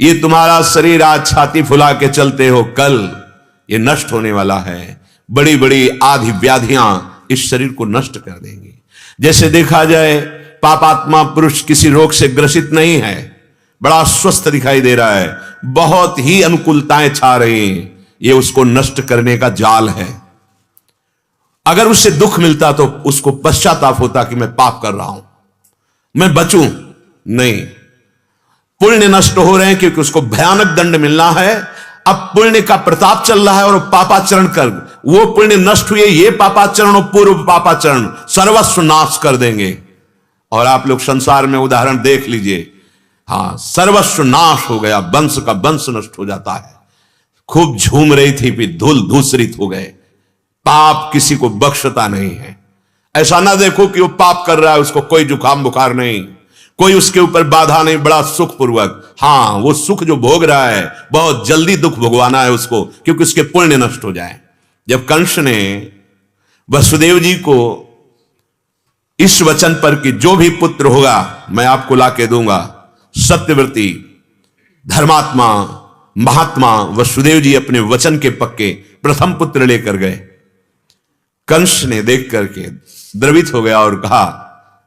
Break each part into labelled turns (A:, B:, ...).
A: ये तुम्हारा शरीर आज छाती फुला के चलते हो, कल ये नष्ट होने वाला है। बड़ी बड़ी आदि व्याधियां इस शरीर को नष्ट कर देंगी। जैसे देखा जाए पापात्मा पुरुष किसी रोग से ग्रसित नहीं है, बड़ा स्वस्थ दिखाई दे रहा है, बहुत ही अनुकूलताएं छा रही हैं, ये उसको नष्ट करने का जाल है। अगर उससे दुख मिलता तो उसको पश्चाताप होता कि मैं पाप कर रहा हूं, मैं बचूं। नहीं, पुण्य नष्ट हो रहे हैं क्योंकि उसको भयानक दंड मिलना है। अब पुण्य का प्रताप चल रहा है और पापाचरण कर, वो पुण्य नष्ट हुए, ये पापाचरण और पूर्व पापाचरण सर्वस्व नाश कर देंगे। और आप लोग संसार में उदाहरण देख लीजिए, हां, सर्वस्व नाश हो गया, वंश का वंश नष्ट हो जाता है। खूब झूम रही थी, फिर धूल धूसरित हो गए। पाप किसी को बख्शता नहीं है। ऐसा ना देखो कि वो पाप कर रहा है, उसको कोई जुकाम बुखार नहीं, कोई उसके ऊपर बाधा नहीं, बड़ा सुखपूर्वक। हां, वो सुख जो भोग रहा है, बहुत जल्दी दुख भोगवाना है उसको, क्योंकि उसके पुण्य नष्ट हो जाए। जब कंस ने वसुदेव जी को इस वचन पर कि जो भी पुत्र होगा मैं आपको लाके दूंगा, सत्यव्रती धर्मात्मा महात्मा वसुदेव जी अपने वचन के पक्के प्रथम पुत्र लेकर गए। कंस ने देख करके द्रवित हो गया और कहा,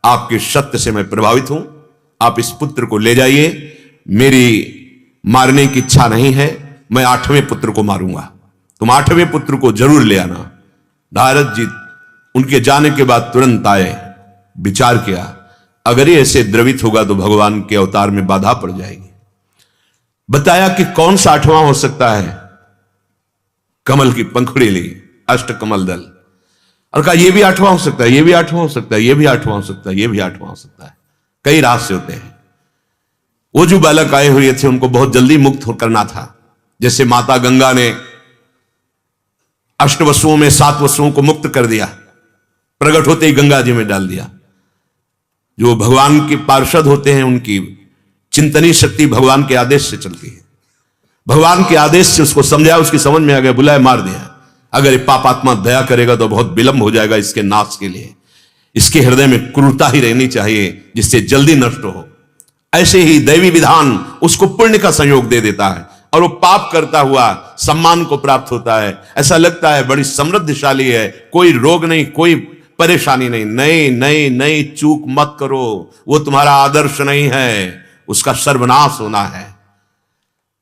A: आपके सत्य से मैं प्रभावित हूं, आप इस पुत्र को ले जाइए, मेरी मारने की इच्छा नहीं है, मैं 8वें पुत्र को मारूंगा, तुम 8वें पुत्र को जरूर ले आना। नारद जी उनके जाने के बाद तुरंत आए, विचार किया, अगर ये ऐसे द्रवित होगा तो भगवान के अवतार में बाधा पड़ जाएगी। बताया कि कौन सा 8वां हो सकता है, कमल की पंखुड़ी ली, अष्ट कमल दल, और कहा यह भी 8वां हो सकता है, यह भी 8वां हो सकता है, यह भी 8वां हो सकता है, यह भी 8वां हो सकता है। कई रहस्य होते हैं। वो जो बालक आए हुए थे उनको बहुत जल्दी मुक्त करना था। जैसे माता गंगा ने 8 वसुओं में 7 वसुओं को मुक्त कर दिया, प्रकट होते ही गंगा जी में डाल दिया। जो भगवान के पार्षद होते हैं उनकी चिंतनी शक्ति भगवान के आदेश से चलती है। भगवान के आदेश से उसको समझाया, उसकी समझ में आ गया, बुलाया, मार दिया। अगर ये पापात्मा दया करेगा तो बहुत विलंब हो जाएगा इसके नाश के लिए। इसके हृदय में क्रूरता ही रहनी चाहिए जिससे जल्दी नष्ट हो। ऐसे ही दैवी विधान उसको पुण्य का संयोग दे देता है और वो पाप करता हुआ सम्मान को प्राप्त होता है। ऐसा लगता है बड़ी समृद्धशाली है, कोई रोग नहीं, कोई परेशानी नहीं। नहीं नहीं नहीं, चूक मत करो, वो तुम्हारा आदर्श नहीं है, उसका सर्वनाश होना है।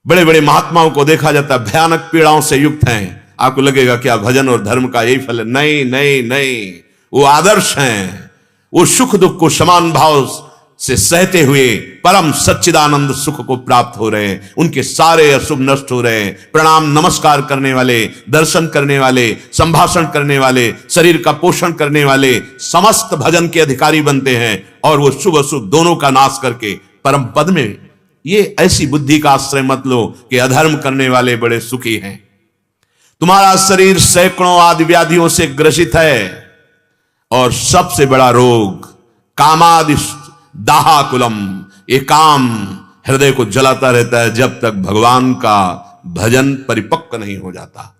A: बड़े बड़े महात्माओं को देखा जाता है भयानक पीड़ाओं से युक्त हैं। आपको लगेगा क्या भजन और धर्म का यही फल है? नहीं नहीं नहीं, वो आदर्श हैं, वो सुख दुख को समान भाव से सहते हुए परम सच्चिदानंद सुख को प्राप्त हो रहे हैं। उनके सारे अशुभ नष्ट हो रहे हैं। प्रणाम नमस्कार करने वाले, दर्शन करने वाले, संभाषण करने वाले, शरीर का पोषण करने वाले समस्त भजन के अधिकारी बनते हैं और वो शुभ अशुभ दोनों का नाश करके परम पद में। ये ऐसी बुद्धि का आश्रय मत लो कि अधर्म करने वाले बड़े सुखी हैं। तुम्हारा शरीर सैकड़ों आदि व्याधियों से ग्रसित है और सबसे बड़ा रोग कामादि दाहाकुलम, ये काम हृदय को जलाता रहता है जब तक भगवान का भजन परिपक्व नहीं हो जाता।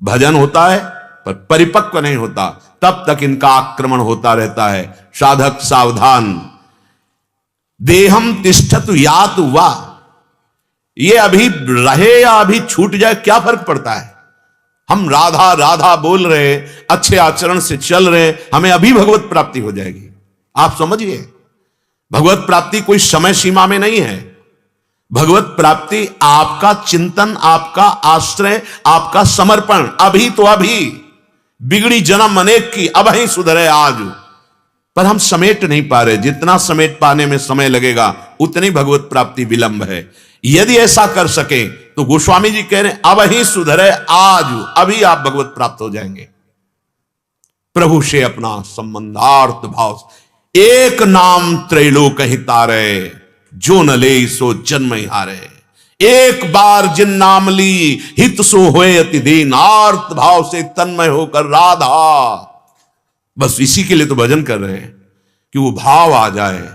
A: भजन होता है पर परिपक्व नहीं होता, तब तक इनका आक्रमण होता रहता है। साधक सावधान। देहम तिष्ठतु यातु वा, ये अभी रहे या अभी छूट जाए क्या फर्क पड़ता है। हम राधा राधा बोल रहे हैं, अच्छे आचरण से चल रहे हैं, हमें अभी भगवत प्राप्ति हो जाएगी। आप समझिए, भगवत प्राप्ति कोई समय सीमा में नहीं है। भगवत प्राप्ति आपका चिंतन, आपका आश्रय, आपका समर्पण। अभी तो अभी, बिगड़ी जन्म अनेक की, अब ही सुधरे आज। पर हम समेट नहीं पा रहे। जितना समेट पाने में समय लगेगा उतनी भगवत प्राप्ति विलंब है। यदि ऐसा कर सके तो गोस्वामी जी कह रहे हैं अब ही सुधरे आज, अभी आप भगवत प्राप्त हो जाएंगे। प्रभु से अपना संबंधार्थ भाव, एक नाम त्रैलोक ही तारे, जो न ले सो जन्म ही हारे। एक बार जिन नाम ली हित सो होए अति दीन, आर्त भाव से तन्मय होकर राधा। बस इसी के लिए तो भजन कर रहे हैं कि वो भाव आ जाए,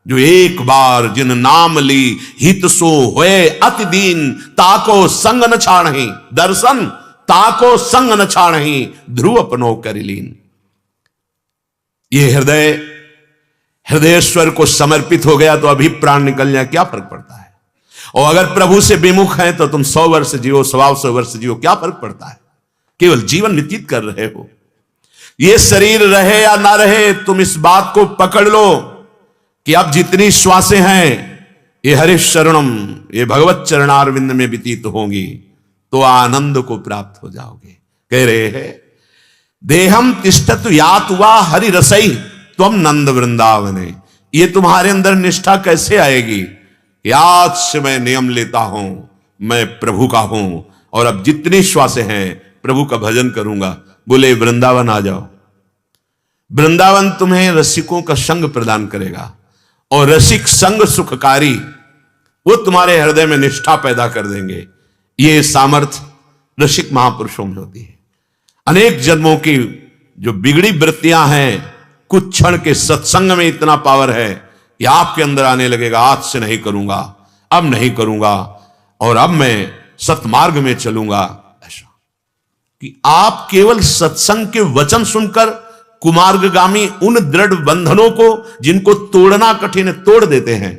A: जो एक बार जिन नाम ली हित सो होए अति दीन, ताको संग न छाणहि दर्शन, ताको संग न छाणहि ध्रुव अपनो करिलीन। ये हृदयेश्वर को समर्पित हो गया तो अभी प्राण निकल जाए क्या फर्क पड़ता है। और अगर प्रभु से विमुख हैं तो तुम 100 वर्ष जियो, 125 वर्ष जियो, क्या फर्क पड़ता है? केवल जीवन व्यतीत कर रहे हो। ये शरीर रहे या ना रहे, तुम इस बात को पकड़ लो कि अब जितनी श्वासें हैं ये हरिश शरणम, ये भगवत चरणारविंद में व्यतीत होंगी, तो आनंद को प्राप्त हो जाओगे। कह रहे हैं देहम तिष्ठत यात वा हरि रसई त्वम नंद वृंदावने। ये तुम्हारे अंदर निष्ठा कैसे आएगी कि आज से मैं नियम लेता हूं, मैं प्रभु का हूं और अब जितनी श्वासें हैं प्रभु का भजन करूंगा। बोले वृंदावन आ जाओ। वृंदावन तुम्हें रसिकों का संग प्रदान करेगा और रसिक संग सुखकारी, वो तुम्हारे हृदय में निष्ठा पैदा कर देंगे। ये सामर्थ्य रसिक महापुरुषों में होती है। अनेक जन्मों की जो बिगड़ी वृत्तियां हैं, कुछ क्षण के सत्संग में इतना पावर है कि आपके अंदर आने लगेगा, आज से नहीं करूंगा, अब नहीं करूंगा और अब मैं सतमार्ग में चलूंगा। ऐसा कि आप केवल सत्संग के वचन सुनकर कुमार्गगामी उन दृढ़ बंधनों को जिनको तोड़ना कठिन है तोड़ देते हैं,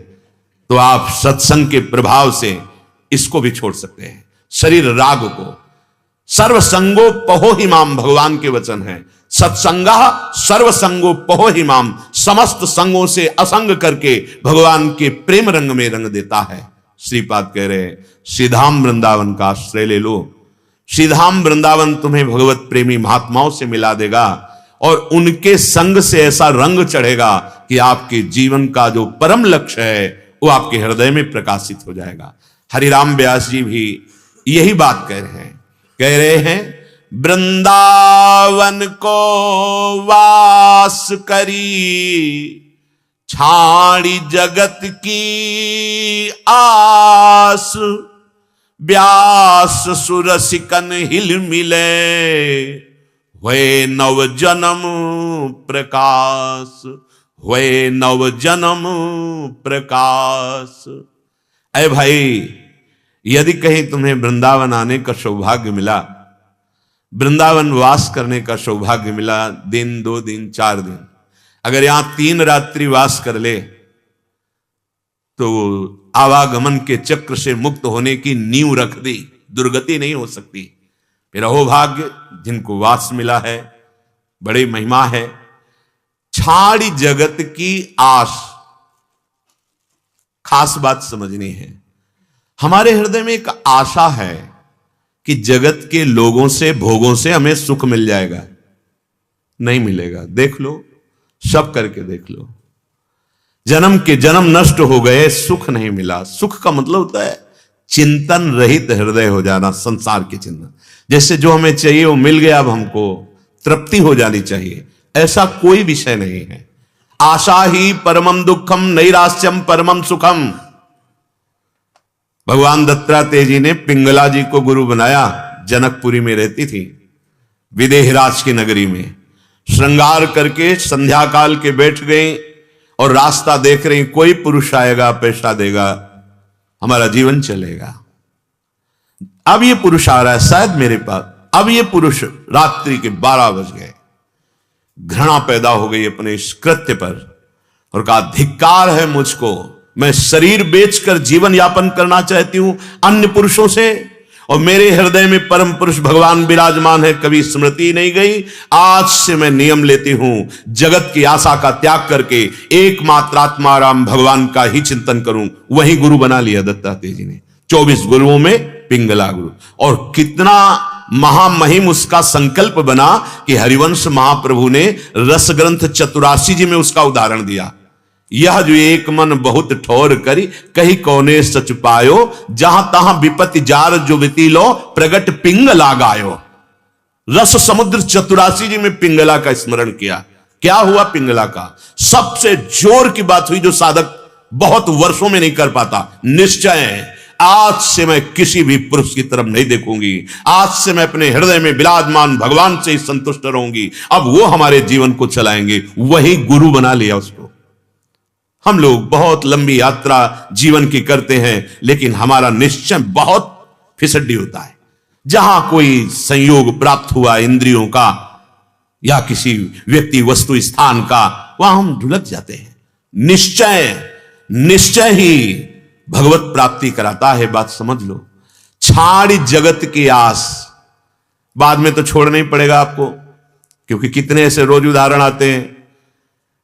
A: तो आप सत्संग के प्रभाव से इसको भी छोड़ सकते हैं। शरीर राग को सर्वसंगो पहो हिमाम, भगवान के वचन है। सत्संगा सर्वसंगो पहो हिमाम, समस्त संगों से असंग करके भगवान के प्रेम रंग में रंग देता है। श्रीपाद कह रहे श्रीधाम वृंदावन का आश्रय ले लो। श्रीधाम वृंदावन तुम्हें भगवत प्रेमी महात्माओं से मिला देगा और उनके संग से ऐसा रंग चढ़ेगा कि आपके जीवन का जो परम लक्ष्य है वो आपके हृदय में प्रकाशित हो जाएगा। हरिराम व्यास जी भी यही बात कह रहे हैं वृंदावन को वास करी, छाड़ी जगत की आस, व्यास सुरसिकन हिल मिले, हुए नव जन्म प्रकाश, हुए नव जन्म प्रकाश। अरे भाई, यदि कहीं तुम्हें वृंदावन आने का सौभाग्य मिला, वृंदावन वास करने का सौभाग्य मिला, दिन 2 दिन 4 दिन, अगर यहां 3 रात्रि वास कर ले तो आवागमन के चक्र से मुक्त होने की नींव रख दी, दुर्गति नहीं हो सकती। फिर अहो भाग्य जिनको वास मिला है, बड़ी महिमा है। छाड़ी जगत की आस, खास बात समझनी है। हमारे हृदय में एक आशा है कि जगत के लोगों से, भोगों से हमें सुख मिल जाएगा। नहीं मिलेगा, देख लो, सब करके देख लो। जन्म के जन्म नष्ट हो गए, सुख नहीं मिला। सुख का मतलब होता है चिंतन रहित हृदय हो जाना, संसार के चिंतन। जैसे जो हमें चाहिए वो मिल गया, अब हमको तृप्ति हो जानी चाहिए, ऐसा कोई विषय नहीं है। आशा ही परमम दुखम, नैराश्यम परमम सुखम। भगवान दत्तात्रेय जी ने पिंगला जी को गुरु बनाया। जनकपुरी में रहती थी, विदेहराज की नगरी में। श्रृंगार करके संध्या काल के बैठ गई और रास्ता देख रही, कोई पुरुष आएगा, पैसा देगा, हमारा जीवन चलेगा। अब ये पुरुष आ रहा है शायद मेरे पास। अब ये पुरुष, रात्रि के 12 बज गए। घृणा पैदा हो गई अपने इस कृत्य पर और कहा धिक्कार है मुझको, मैं शरीर बेचकर जीवन यापन करना चाहती हूं अन्य पुरुषों से, और मेरे हृदय में परम पुरुष भगवान विराजमान है, कभी स्मृति नहीं गई। आज से मैं नियम लेती हूं, जगत की आशा का त्याग करके एकमात्र आत्माराम भगवान का ही चिंतन करूं। वही गुरु बना लिया दत्तात्रेय जी ने। 24 गुरुओं में पिंगला गुरु। और कितना महामहिम उसका संकल्प बना कि हरिवंश महाप्रभु ने रस ग्रंथ 84 जी में उसका उदाहरण दिया। यह जो एक मन बहुत ठोर करी, कही कौने सच पायो, जहां तहां विपत्ति जार जो वितीलो, प्रगट पिंगला गायो। रस समुद्र 84 जी में पिंगला का स्मरण किया। क्या हुआ पिंगला का? सबसे जोर की बात हुई जो साधक बहुत वर्षों में नहीं कर पाता, निश्चय है आज से मैं किसी भी पुरुष की तरफ नहीं देखूंगी, आज से मैं अपने हृदय में विराजमान भगवान से ही संतुष्ट रहूंगी। अब वो हमारे जीवन को चलाएंगे। वही गुरु बना लिया उसको। हम लोग बहुत लंबी यात्रा जीवन की करते हैं, लेकिन हमारा निश्चय बहुत फिसड्डी होता है। जहां कोई संयोग प्राप्त हुआ इंद्रियों का या किसी व्यक्ति वस्तु स्थान का, वहां हम ढुलक जाते हैं। निश्चय ही भगवत प्राप्ति कराता है, बात समझ लो। छाड़ जगत की आस, बाद में तो छोड़ना ही पड़ेगा आपको, क्योंकि कितने ऐसे रोज उदाहरण आते हैं।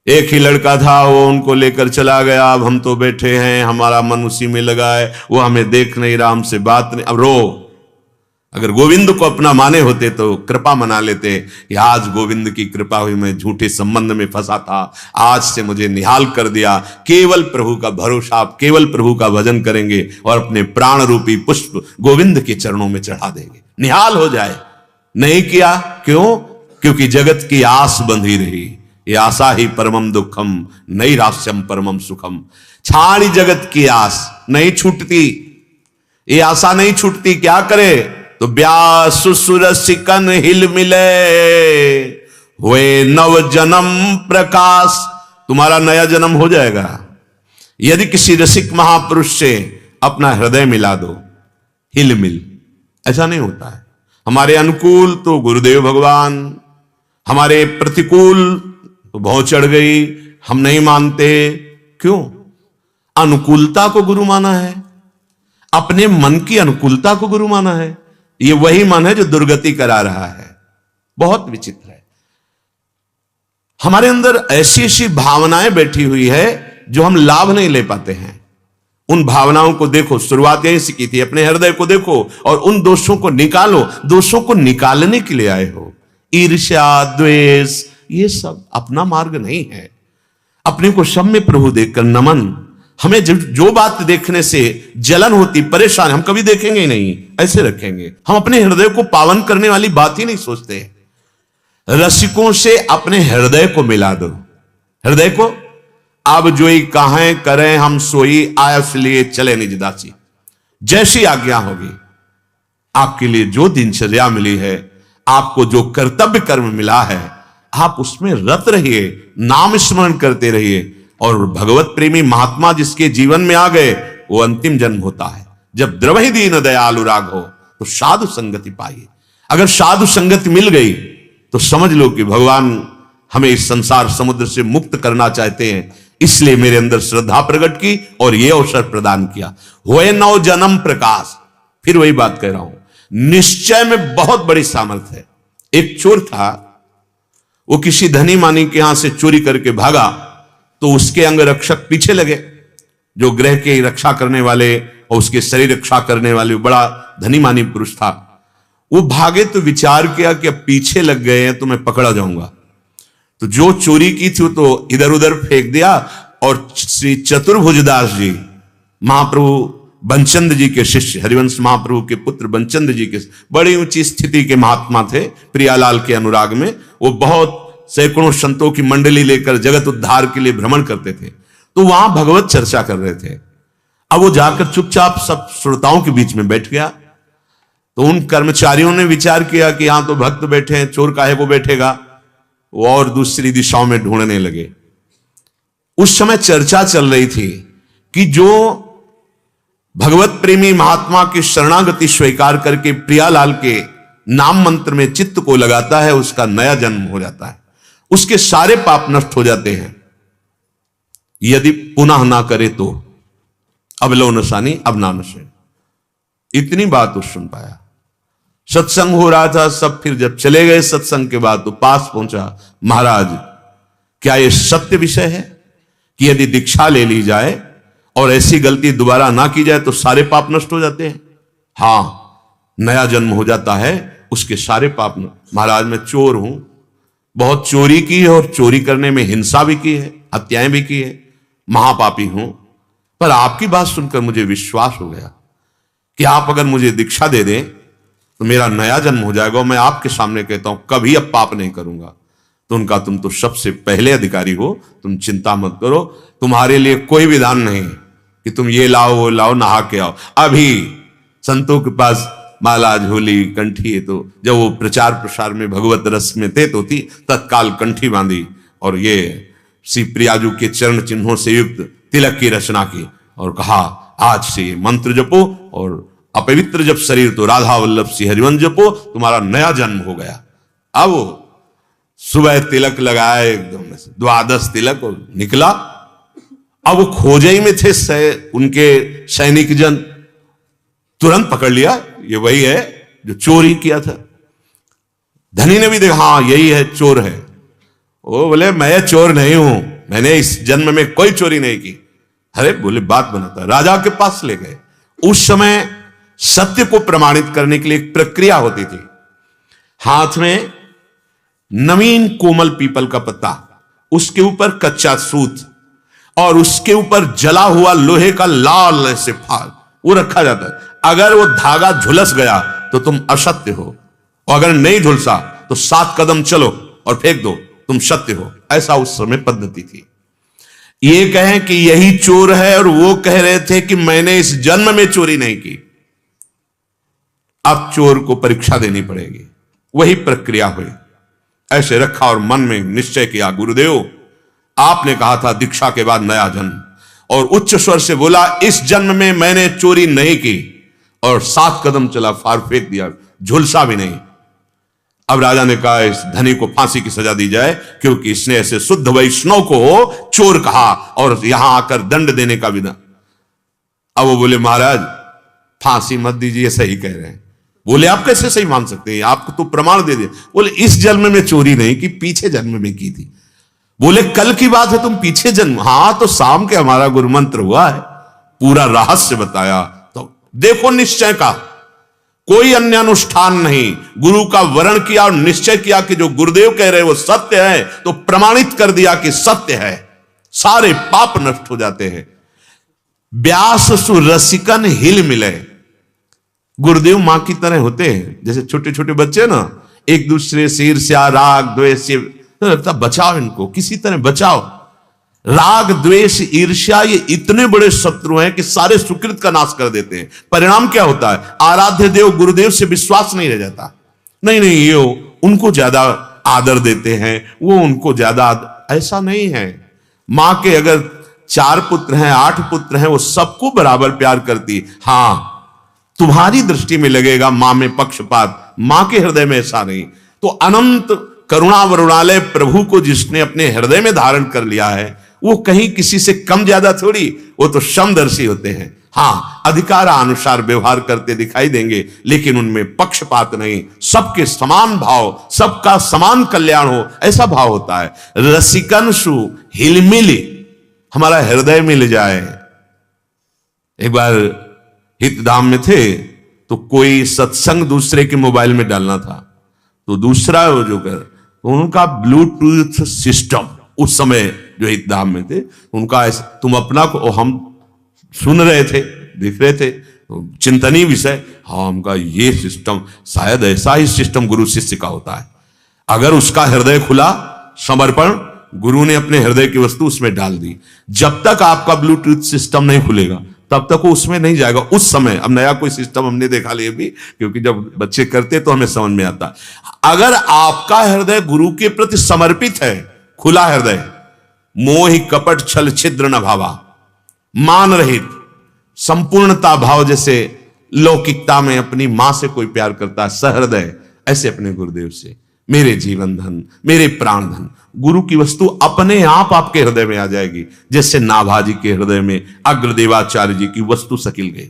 A: एक ही लड़का था, वो उनको लेकर चला गया, अब हम तो बैठे हैं, हमारा मन उसी में लगा है, वो हमें देख नहीं रहा, हमसे बात नहीं, अब रो। अगर गोविंद को अपना माने होते तो कृपा मना लेते कि आज गोविंद की कृपा हुई, मैं झूठे संबंध में फंसा था, आज से मुझे निहाल कर दिया। केवल प्रभु का भरोसा, आप केवल प्रभु का भजन करेंगे और अपने प्राण रूपी पुष्प गोविंद के चरणों में चढ़ा देंगे, निहाल हो जाए। नहीं किया, क्यों? क्योंकि जगत की आस बंधी रही। ये आशा ही परमम दुखम, नैराश्यम परमम सुखम। छाड़ी जगत की आस नहीं छूटती, ये आशा नहीं छूटती। क्या करे? तो ब्यास सुर सिकन हिल मिले, हुए नव जन्म प्रकाश। तुम्हारा नया जन्म हो जाएगा यदि किसी रसिक महापुरुष से अपना हृदय मिला दो। हिल मिल, ऐसा नहीं होता है। हमारे अनुकूल तो गुरुदेव भगवान, हमारे प्रतिकूल तो बहुत चढ़ गई, हम नहीं मानते। क्यों? अनुकूलता को गुरु माना है, अपने मन की अनुकूलता को गुरु माना है। ये वही मन है जो दुर्गति करा रहा है। बहुत विचित्र है। हमारे अंदर ऐसी ऐसी भावनाएं बैठी हुई है जो हम लाभ नहीं ले पाते हैं। उन भावनाओं को देखो, शुरुआत यहीं से की थी। अपने हृदय को देखो और उन दोषों को निकालो। दोषों को निकालने के लिए आए हो। ईर्ष्या, द्वेष, ये सब अपना मार्ग नहीं है। अपने को सब में प्रभु देखकर नमन। हमें जो बात देखने से जलन होती, परेशान, हम कभी देखेंगे ही नहीं, ऐसे रखेंगे। हम अपने हृदय को पावन करने वाली बात ही नहीं सोचते। रसिकों से अपने हृदय को मिला दो। हृदय को, अब जोई कहें करें हम सोई, आयस लिए चले निज दासी। जैसी आज्ञा होगी, आपके लिए जो दिनचर्या मिली है, आपको जो कर्तव्य कर्म मिला है, आप उसमें रत रहिए, नाम स्मरण करते रहिए। और भगवत प्रेमी महात्मा जिसके जीवन में आ गए, वो अंतिम जन्म होता है जब द्रवहि दीन दयालु राग हो, तो साधु संगति पाइए। अगर साधु संगति मिल गई तो समझ लो कि भगवान हमें इस संसार समुद्र से मुक्त करना चाहते हैं। इसलिए मेरे अंदर श्रद्धा प्रकट की और यह अवसर प्रदान किया। होए नव जन्म प्रकाश। फिर वही बात कह रहा हूं, निश्चय में बहुत बड़ी सामर्थ्य है। एक चोर था, वो किसी धनी मानी के यहां से चोरी करके भागा, तो उसके अंग रक्षक पीछे लगे, जो ग्रह की रक्षा करने वाले और उसके शरीर रक्षा करने वाले बड़ा धनी मानी पुरुष था। वो भागे तो विचार किया कि अब पीछे लग गए हैं तो मैं पकड़ा जाऊंगा। तो जो चोरी की थी तो इधर उधर फेंक दिया। और श्री चतुर्भुजदास जी, महाप्रभु बंचंद जी के शिष्य, हरिवंश महाप्रभु के पुत्र बंचंद जी के, बड़ी ऊंची स्थिति के महात्मा थे, प्रियालाल के अनुराग में। वो बहुत सैकड़ों संतों की मंडली लेकर जगत उद्धार के लिए भ्रमण करते थे। तो वहां भगवत चर्चा कर रहे थे। अब वो जाकर चुपचाप सब श्रोताओं के बीच में बैठ गया। तो उन कर्मचारियों ने विचार किया कि यहां तो भक्त बैठे हैं, चोर काहे को बैठेगा। वो और दूसरी दिशाओं में ढूंढने लगे। उस समय चर्चा चल रही थी कि जो भगवत प्रेमी महात्मा की शरणागति स्वीकार करके प्रियालाल के नाम मंत्र में चित्त को लगाता है, उसका नया जन्म हो जाता है, उसके सारे पाप नष्ट हो जाते हैं। यदि पुनः ना करे तो अब लो नशानी अब ना नशे। इतनी बात वो सुन पाया। सत्संग हो रहा था, सब फिर जब चले गए सत्संग के बाद तो पास पहुंचा, महाराज क्या यह सत्य विषय है कि यदि दीक्षा ले ली जाए और ऐसी गलती दोबारा ना की जाए तो सारे पाप नष्ट हो जाते हैं? हां, नया जन्म हो जाता है, उसके सारे पाप। महाराज मैं चोर हूं, बहुत चोरी की है और चोरी करने में हिंसा भी की है, हत्याएं भी की है, महापापी हूं। पर आपकी बात सुनकर मुझे विश्वास हो गया कि आप अगर मुझे दीक्षा दे दें तो मेरा नया जन्म हो जाएगा। मैं आपके सामने कहता हूं कभी अब पाप नहीं करूंगा। तो उनका, तुम तो सबसे पहले अधिकारी हो, तुम चिंता मत करो, तुम्हारे लिए कोई विधान नहीं कि तुम ये लाओ वो लाओ, नहा के आओ। अभी संतों के पास माला, झोली, कंठी है, तो जब वो प्रचार प्रसार में भगवत रस में थे तो थी, तत्काल कंठी बांधी और ये श्री प्रियाजू के चरण चिन्हों से युक्त तिलक की रचना की और कहा आज से मंत्र जपो और अपवित्र जब शरीर तो राधा वल्लभ श्री हरिवंश जपो, तुम्हारा नया जन्म हो गया। अब सुबह तिलक लगाए, एकदम द्वादश तिलक, और निकला अब वो खोजई में थे उनके सैनिक जन, तुरंत पकड़ लिया, ये वही है जो चोरी किया था। धनी ने भी देखा, हाँ यही है, चोर है। वो बोले मैं चोर नहीं हूं, मैंने इस जन्म में कोई चोरी नहीं की। अरे बोले बात बनाता, राजा के पास ले गए। उस समय सत्य को प्रमाणित करने के लिए एक प्रक्रिया होती थी। हाथ में नवीन कोमल पीपल का पत्ता, उसके ऊपर कच्चा सूत और उसके ऊपर जला हुआ लोहे का लाल ऐसे फाल, वो रखा जाता है। अगर वो धागा झुलस गया तो तुम असत्य हो, और अगर नहीं झुलसा तो 7 कदम चलो और फेंक दो, तुम सत्य हो। ऐसा उस समय पद्धति थी। ये कहें कि यही चोर है और वो कह रहे थे कि मैंने इस जन्म में चोरी नहीं की। अब चोर को परीक्षा देनी पड़ेगी। वही प्रक्रिया हुई। ऐसे रखा और मन में निश्चय किया, गुरुदेव आपने कहा था दीक्षा के बाद नया जन्म, और उच्च स्वर से बोला इस जन्म में मैंने चोरी नहीं की, और 7 कदम चला, फाड़ फेंक दिया, झुलसा भी नहीं। अब राजा ने कहा इस धनी को फांसी की सजा दी जाए, क्योंकि इसने ऐसे शुद्ध वैष्णव को चोर कहा और यहां आकर दंड देने का विधान। अब वो बोले महाराज फांसी मत दीजिए, सही कह रहे हैं। बोले आप कैसे सही मान सकते हैं, आपको तो प्रमाण दे दिया। बोले इस जन्म में चोरी नहीं की, पीछे जन्म में की थी। बोले कल की बात है, तुम पीछे जन्म, हां तो शाम के हमारा गुरु मंत्र हुआ है, पूरा रहस्य बताया। तो देखो निश्चय का कोई अन्य अनुष्ठान नहीं, गुरु का वर्ण किया और निश्चय किया कि जो गुरुदेव कह रहे वो सत्य है, तो प्रमाणित कर दिया कि सत्य है, सारे पाप नष्ट हो जाते हैं। व्यास सु रसिकन हिल मिले। गुरुदेव मां की तरह होते हैं, जैसे छोटे छोटे बच्चे ना एक दूसरे से ईर्ष्या राग द्वेष से, बचाओ इनको, किसी तरह बचाओ। राग द्वेष ईर्ष्या ये इतने बड़े शत्रु हैं कि सारे सुकृत का नाश कर देते हैं। परिणाम क्या होता है, आराध्य देव गुरुदेव से विश्वास नहीं रह जाता। नहीं ये उनको ज्यादा आदर देते हैं, वो उनको ज्यादा, ऐसा नहीं है। मां के अगर 4 पुत्र हैं 8 पुत्र हैं, वो सबको बराबर प्यार करती। हां तुम्हारी दृष्टि में लगेगा मां में पक्षपात, मां के हृदय में ऐसा नहीं। तो अनंत करुणा वरुणालय प्रभु को जिसने अपने हृदय में धारण कर लिया है, वो कहीं किसी से कम ज्यादा थोड़ी, वो तो समदर्शी होते हैं। हां अधिकार अनुसार व्यवहार करते दिखाई देंगे, लेकिन उनमें पक्षपात नहीं, सबके समान भाव, सबका समान कल्याण हो, ऐसा भाव होता है। रसिकंसु हिलमिली, हमारा हृदय मिल जाए। एक बार हितधाम में थे तो कोई सत्संग दूसरे के मोबाइल में डालना था, तो दूसरा वो जो कर उनका ब्लूटूथ सिस्टम, उस समय जो हितधाम में थे उनका, तुम अपना को, हम सुन रहे थे देख रहे थे, चिंतनीय विषय, हाँ उनका ये सिस्टम, शायद ऐसा ही सिस्टम गुरु शिष्य का होता है। अगर उसका हृदय खुला, समर्पण, गुरु ने अपने हृदय की वस्तु उसमें डाल दी। जब तक आपका ब्लूटूथ सिस्टम नहीं खुलेगा तब तक वो उसमें नहीं जाएगा। उस समय, अब नया कोई सिस्टम हमने देखा लिया भी, क्योंकि जब बच्चे करते तो हमें समझ में आता। अगर आपका हृदय गुरु के प्रति समर्पित है, खुला हृदय, मोह कपट छल छिद्र न भावा, मान रहित संपूर्णता भाव, जैसे लौकिकता में अपनी मां से कोई प्यार करता है, सहृदय, ऐसे अपने गुरुदेव से, मेरे जीवन धन, मेरे प्राण धन, गुरु की वस्तु अपने आप आपके हृदय में आ जाएगी। जैसे नाभाजी के हृदय में अग्रदेवाचार्य जी की वस्तु सकिल गई।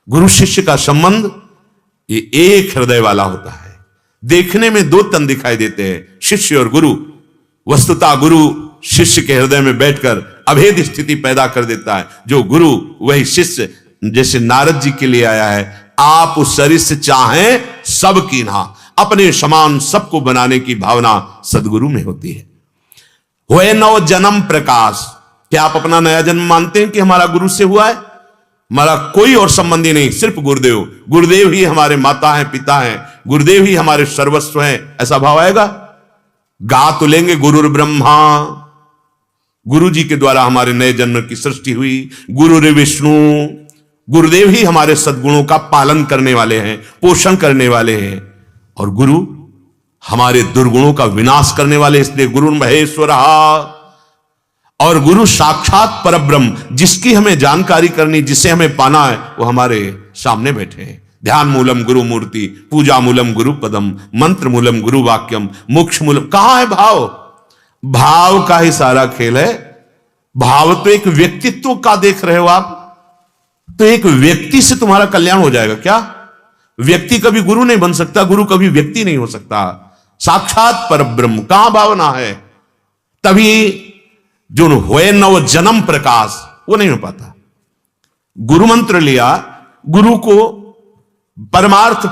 A: गुरु शिष्य का संबंध ये एक हृदय वाला होता है। देखने में 2 तन दिखाई देते हैं, शिष्य और गुरु। वस्तुतः गुरु शिष्य के हृदय में बैठकर अभेद स्थिति पैदा कर देता है। जो गुरु वही शिष्य, जैसे नारद जी के लिए आया है, आप उस शरीर से चाहें सब कीन्हा, अपने समान सबको बनाने की भावना सदगुरु में होती है। हुए नव जन्म प्रकाश, क्या आप अपना नया जन्म मानते हैं कि हमारा गुरु से हुआ है? हमारा कोई और संबंधी नहीं, सिर्फ गुरुदेव। गुरुदेव ही हमारे माता हैं, पिता हैं, गुरुदेव ही हमारे सर्वस्व हैं, ऐसा भाव आएगा। गा तो लेंगे गुरुर ब्रह्मा, गुरु जी के द्वारा हमारे नए जन्म की सृष्टि हुई। गुरुर विष्णु, गुरुदेव ही हमारे सद्गुणों का पालन करने वाले हैं, पोषण करने वाले हैं। और गुरु हमारे दुर्गुणों का विनाश करने वाले, इसलिए गुरु महेश्वर। और गुरु साक्षात परब्रह्म, जिसकी हमें जानकारी करनी, जिसे हमें पाना है, वो हमारे सामने बैठे हैं। ध्यान मूलम गुरु मूर्ति, पूजा मूलम गुरु पदम, मंत्र मूलम गुरु वाक्यम, मोक्ष मूलम। कहां है भाव? भाव का ही सारा खेल है। भाव तो एक व्यक्तित्व का देख रहे हो आप, तो एक व्यक्ति से तुम्हारा कल्याण हो जाएगा क्या? व्यक्ति कभी गुरु नहीं बन सकता, गुरु कभी व्यक्ति नहीं हो सकता। साक्षात परब्रह्म कहां भावना है, तभी जो होए नव जन्म प्रकाश वो नहीं हो पाता। गुरु मंत्र लिया, गुरु को परमार्थ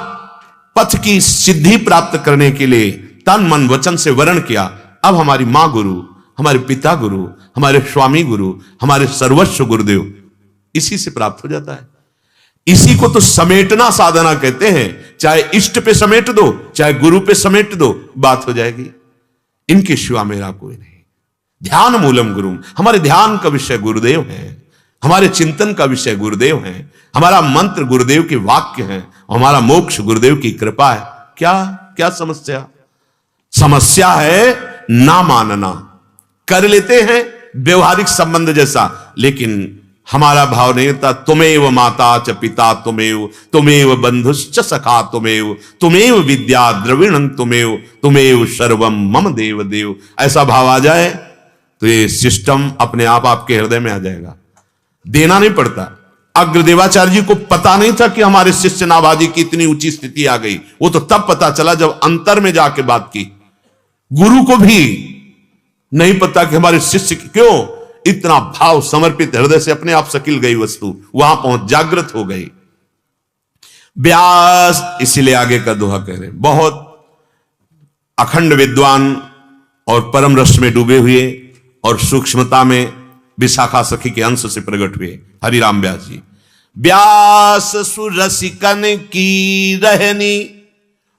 A: पथ की सिद्धि प्राप्त करने के लिए तन मन वचन से वर्ण किया। अब हमारी मां गुरु, हमारे पिता गुरु, हमारे स्वामी गुरु, हमारे सर्वस्व गुरुदेव, इसी से प्राप्त हो जाता है। इसी को तो समेटना साधना कहते हैं। चाहे इष्ट पे समेट दो, चाहे गुरु पे समेट दो, बात हो जाएगी। इनके सिवा मेरा कोई नहीं। ध्यान मूलम गुरु, हमारे ध्यान का विषय गुरुदेव है, हमारे चिंतन का विषय गुरुदेव है, हमारा मंत्र गुरुदेव के वाक्य हैं, हमारा मोक्ष गुरुदेव की कृपा है। क्या क्या समस्या? समस्या है ना मानना। कर लेते हैं व्यवहारिक संबंध जैसा, लेकिन हमारा भाव नहीं होता। तुमेव माता च पिता तुमेव, तुमेव बंधुश्च सखा तुमेव, तुमेव विद्या द्रविणं तुमेव, तुमेव सर्वम मम देव देव। ऐसा भाव आ जाए तो ये सिस्टम अपने आप आपके हृदय में आ जाएगा, देना नहीं पड़ता। अग्रदेवाचार्य जी को पता नहीं था कि हमारे शिष्य नाभाजी की इतनी ऊंची स्थिति आ गई, वो तो तब पता चला जब अंतर में जाके बात की। गुरु को भी नहीं पता कि हमारे शिष्य क्यों इतना भाव समर्पित हृदय से अपने आप सकिल गई वस्तु वहां पहुंच जागृत हो गई। व्यास इसीलिए आगे का दोहा कह रहे, बहुत अखंड विद्वान और परम रस में डूबे हुए और सूक्ष्मता में विशाखा सखी के अंश से प्रकट हुए हरिराम व्यास जी। व्यास सुरसिकन की रहनी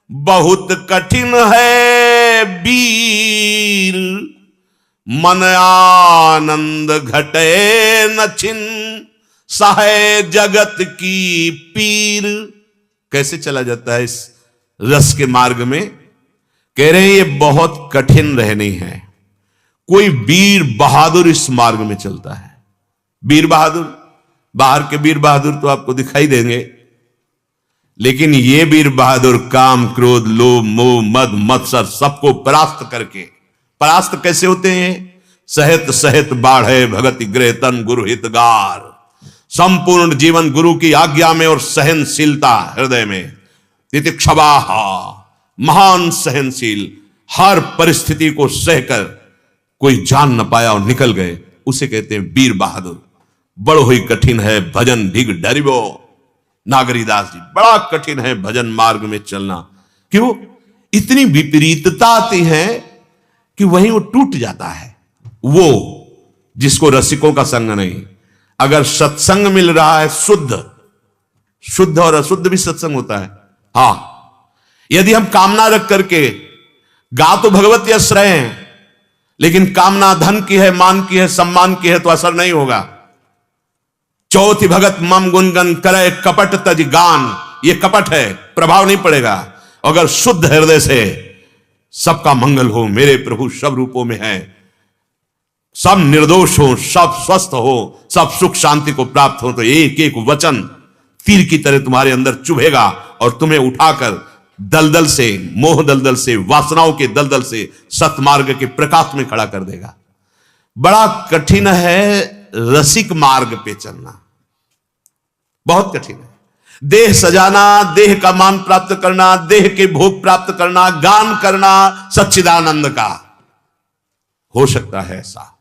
A: बहुत कठिन है वीर, मन आनंद घटे न छिन सहे जगत की पीर। कैसे चला जाता है इस रस के मार्ग में? कह रहे हैं ये बहुत कठिन रहनी है। कोई वीर बहादुर इस मार्ग में चलता है। वीर बहादुर, बाहर के वीर बहादुर तो आपको दिखाई देंगे, लेकिन ये वीर बहादुर काम क्रोध लोभ मोह मद मत्सर सबको परास्त करके, परास्त कैसे होते हैं? सहित सहित बाढ़े भगति गृह तन गुरु हितगार। संपूर्ण जीवन गुरु की आज्ञा में और सहनशीलता हृदय में। तितिक्षवा, महान सहनशील, हर परिस्थिति को सहकर कोई जान न पाया और निकल गए, उसे कहते हैं वीर बहादुर। बड़ो ही कठिन है भजन ढिग डरिबो। नागरीदास जी, बड़ा कठिन है भजन मार्ग में चलना। क्यों? इतनी विपरीतता आती है कि वहीं वो टूट जाता है। वो जिसको रसिकों का संग नहीं, अगर सत्संग मिल रहा है, शुद्ध, शुद्ध और अशुद्ध भी सत्संग होता है। हां, यदि हम कामना रख करके गा तो भगवत यश रहे हैं, लेकिन कामना धन की है, मान की है, सम्मान की है, तो असर नहीं होगा। चौथी भगत मम गुनगन करे कपट तज गान, ये कपट है, प्रभाव नहीं पड़ेगा। अगर शुद्ध हृदय से सबका मंगल हो, मेरे प्रभु सब रूपों में है, सब निर्दोष हो, सब स्वस्थ हो, सब सुख शांति को प्राप्त हो, तो एक एक वचन तीर की तरह तुम्हारे अंदर चुभेगा और तुम्हें उठाकर दलदल से, मोह दलदल से, वासनाओं के दलदल से सतमार्ग के प्रकाश में खड़ा कर देगा। बड़ा कठिन है रसिक मार्ग पे चलना, बहुत कठिन है। देह सजाना, देह का मान प्राप्त करना, देह के भोग प्राप्त करना, गान करना सच्चिदानंद का हो सकता है ऐसा,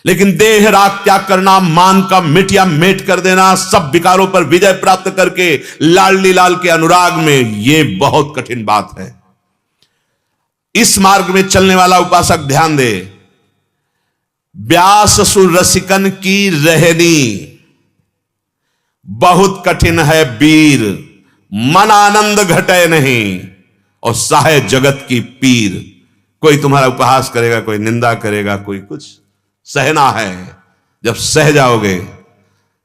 A: लेकिन देह राग त्याग करना, मान का मिटिया मेट कर देना, सब विकारों पर विजय प्राप्त करके लाडली लाल के अनुराग में, यह बहुत कठिन बात है। इस मार्ग में चलने वाला उपासक ध्यान दे। व्यास सुर रसिकन की रहनी बहुत कठिन है वीर, मन आनंद घटे नहीं और साहे जगत की पीर। कोई तुम्हारा उपहास करेगा, कोई निंदा करेगा, कोई कुछ, सहना है। जब सह जाओगे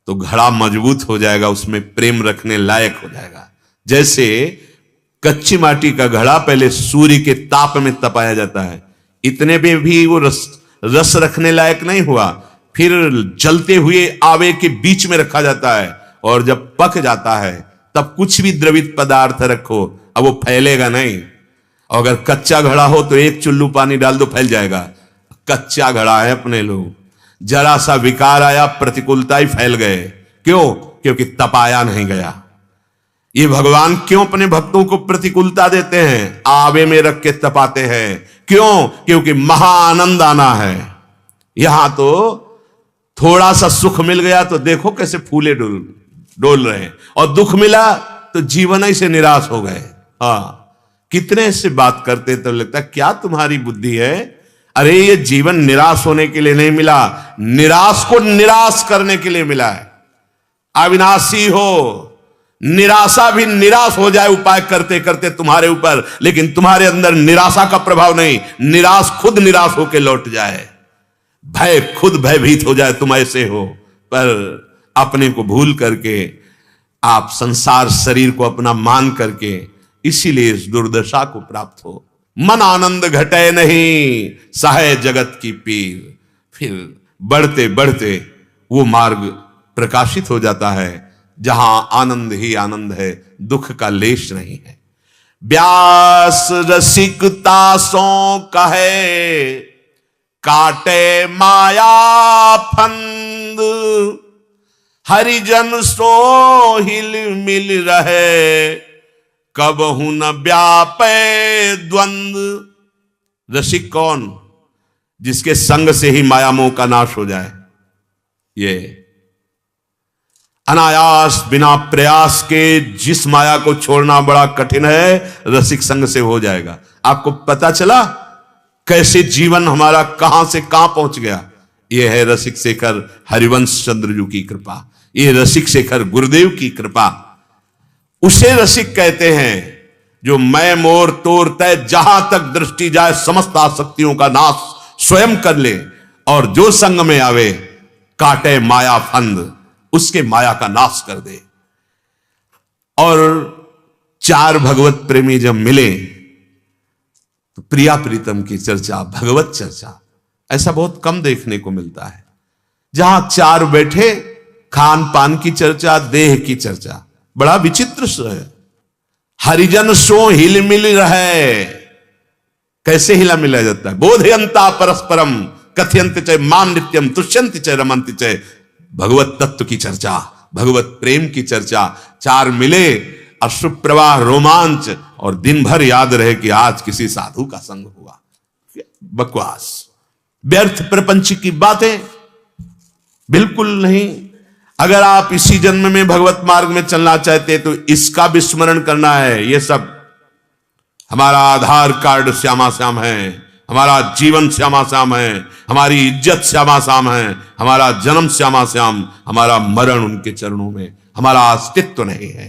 A: तो घड़ा मजबूत हो जाएगा, उसमें प्रेम रखने लायक हो जाएगा। जैसे कच्ची माटी का घड़ा पहले सूर्य के ताप में तपाया जाता है, इतने में भी वो रस रखने लायक नहीं हुआ, फिर जलते हुए आवे के बीच में रखा जाता है, और जब पक जाता है तब कुछ भी द्रवित पदार्थ रखो, अब वो फैलेगा नहीं। अगर कच्चा घड़ा हो तो एक चुल्लू पानी डाल दो, फैल जाएगा। कच्चा घड़ा है अपने लोग, जरा सा विकार आया, प्रतिकूलता ही फैल गए। क्यों? क्योंकि तपाया नहीं गया। ये भगवान क्यों अपने भक्तों को प्रतिकूलता देते हैं, आवे में रख के तपाते हैं? क्यों? क्योंकि महाआनंद आना है। यहां तो थोड़ा सा सुख मिल गया तो देखो कैसे फूले डोल रहे हैं, और दुख मिला तो जीवन ही से निराश हो गए। हाँ, कितने से बात करते तो लगता क्या तुम्हारी बुद्धि है। अरे ये जीवन निराश होने के लिए नहीं मिला, निराश को निराश करने के लिए मिला है। अविनाशी हो, निराशा भी निराश हो जाए उपाय करते करते तुम्हारे ऊपर, लेकिन तुम्हारे अंदर निराशा का प्रभाव नहीं, निराश खुद निराश होकर लौट जाए, भय खुद भयभीत हो जाए, तुम ऐसे हो। पर अपने को भूल करके आप संसार शरीर को अपना मान करके इसीलिए इस दुर्दशा को प्राप्त हो। मन आनंद घटे नहीं, सहे जगत की पीर। फिर बढ़ते बढ़ते वो मार्ग प्रकाशित हो जाता है जहां आनंद ही आनंद है, दुख का लेश नहीं है। व्यास रसिकता सो कहे, काटे माया फंद। हरिजन सो हिल मिल रहे, कबहु न व्यापे द्वंद। रसिक कौन? जिसके संग से ही माया मोह का नाश हो जाए। ये अनायास बिना प्रयास के जिस माया को छोड़ना बड़ा कठिन है, रसिक संग से हो जाएगा। आपको पता चला कैसे जीवन हमारा कहां से कहां पहुंच गया? यह है रसिक शेखर हरिवंश चंद्रजू की कृपा, ये रसिक शेखर गुरुदेव की कृपा। उसे रसिक कहते हैं जो मैं मोर तोर तय, जहां तक दृष्टि जाए समस्त आसक्तियों का नाश स्वयं कर ले, और जो संग में आवे काटे माया फंद, उसके माया का नाश कर दे। और चार भगवत प्रेमी जब मिले तो प्रिया प्रीतम की चर्चा, भगवत चर्चा, ऐसा बहुत कम देखने को मिलता है। जहां चार बैठे, खान पान की चर्चा, देह की चर्चा, बड़ा विचित्र है। हरिजन सो हिल मिल रहे, कैसे हिला मिला जाता है? बोधयंता परस्परम कथयंत च माम नित्यम तुष्यंत च रमंत च। भगवत तत्व की चर्चा, भगवत प्रेम की चर्चा, चार मिले, अश्रु प्रवाह, रोमांच, और दिन भर याद रहे कि आज किसी साधु का संग हुआ। बकवास, व्यर्थ प्रपंच की बातें बिल्कुल नहीं। अगर आप इसी जन्म में भगवत मार्ग में चलना चाहते तो इसका विस्मरण करना है। ये सब हमारा आधार कार्ड श्यामा श्याम है, हमारा जीवन श्यामा श्याम है, हमारी इज्जत श्यामा श्याम है, हमारा जन्म श्यामा श्याम, हमारा मरण उनके चरणों में, हमारा अस्तित्व नहीं है।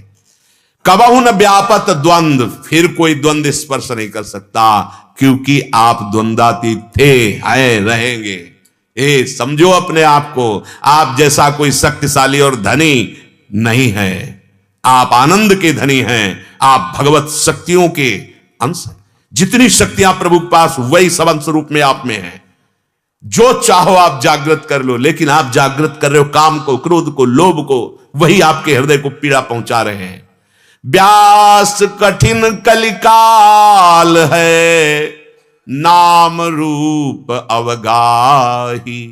A: कबहु न व्यापत द्वंद, फिर कोई द्वंद स्पर्श नहीं कर सकता, क्योंकि आप द्वंद्वातीत थे, हैं, रहेंगे। समझो अपने आप को, आप जैसा कोई शक्तिशाली और धनी नहीं है। आप आनंद के धनी हैं, आप भगवत शक्तियों के अंश हैं। जितनी शक्तियां प्रभु के पास, वही सब अंश रूप में आप में है। जो चाहो आप जागृत कर लो, लेकिन आप जागृत कर रहे हो काम को, क्रोध को, लोभ को, वही आपके हृदय को पीड़ा पहुंचा रहे हैं। व्यास कठिन कलिकाल है, नाम रूप अवगाही।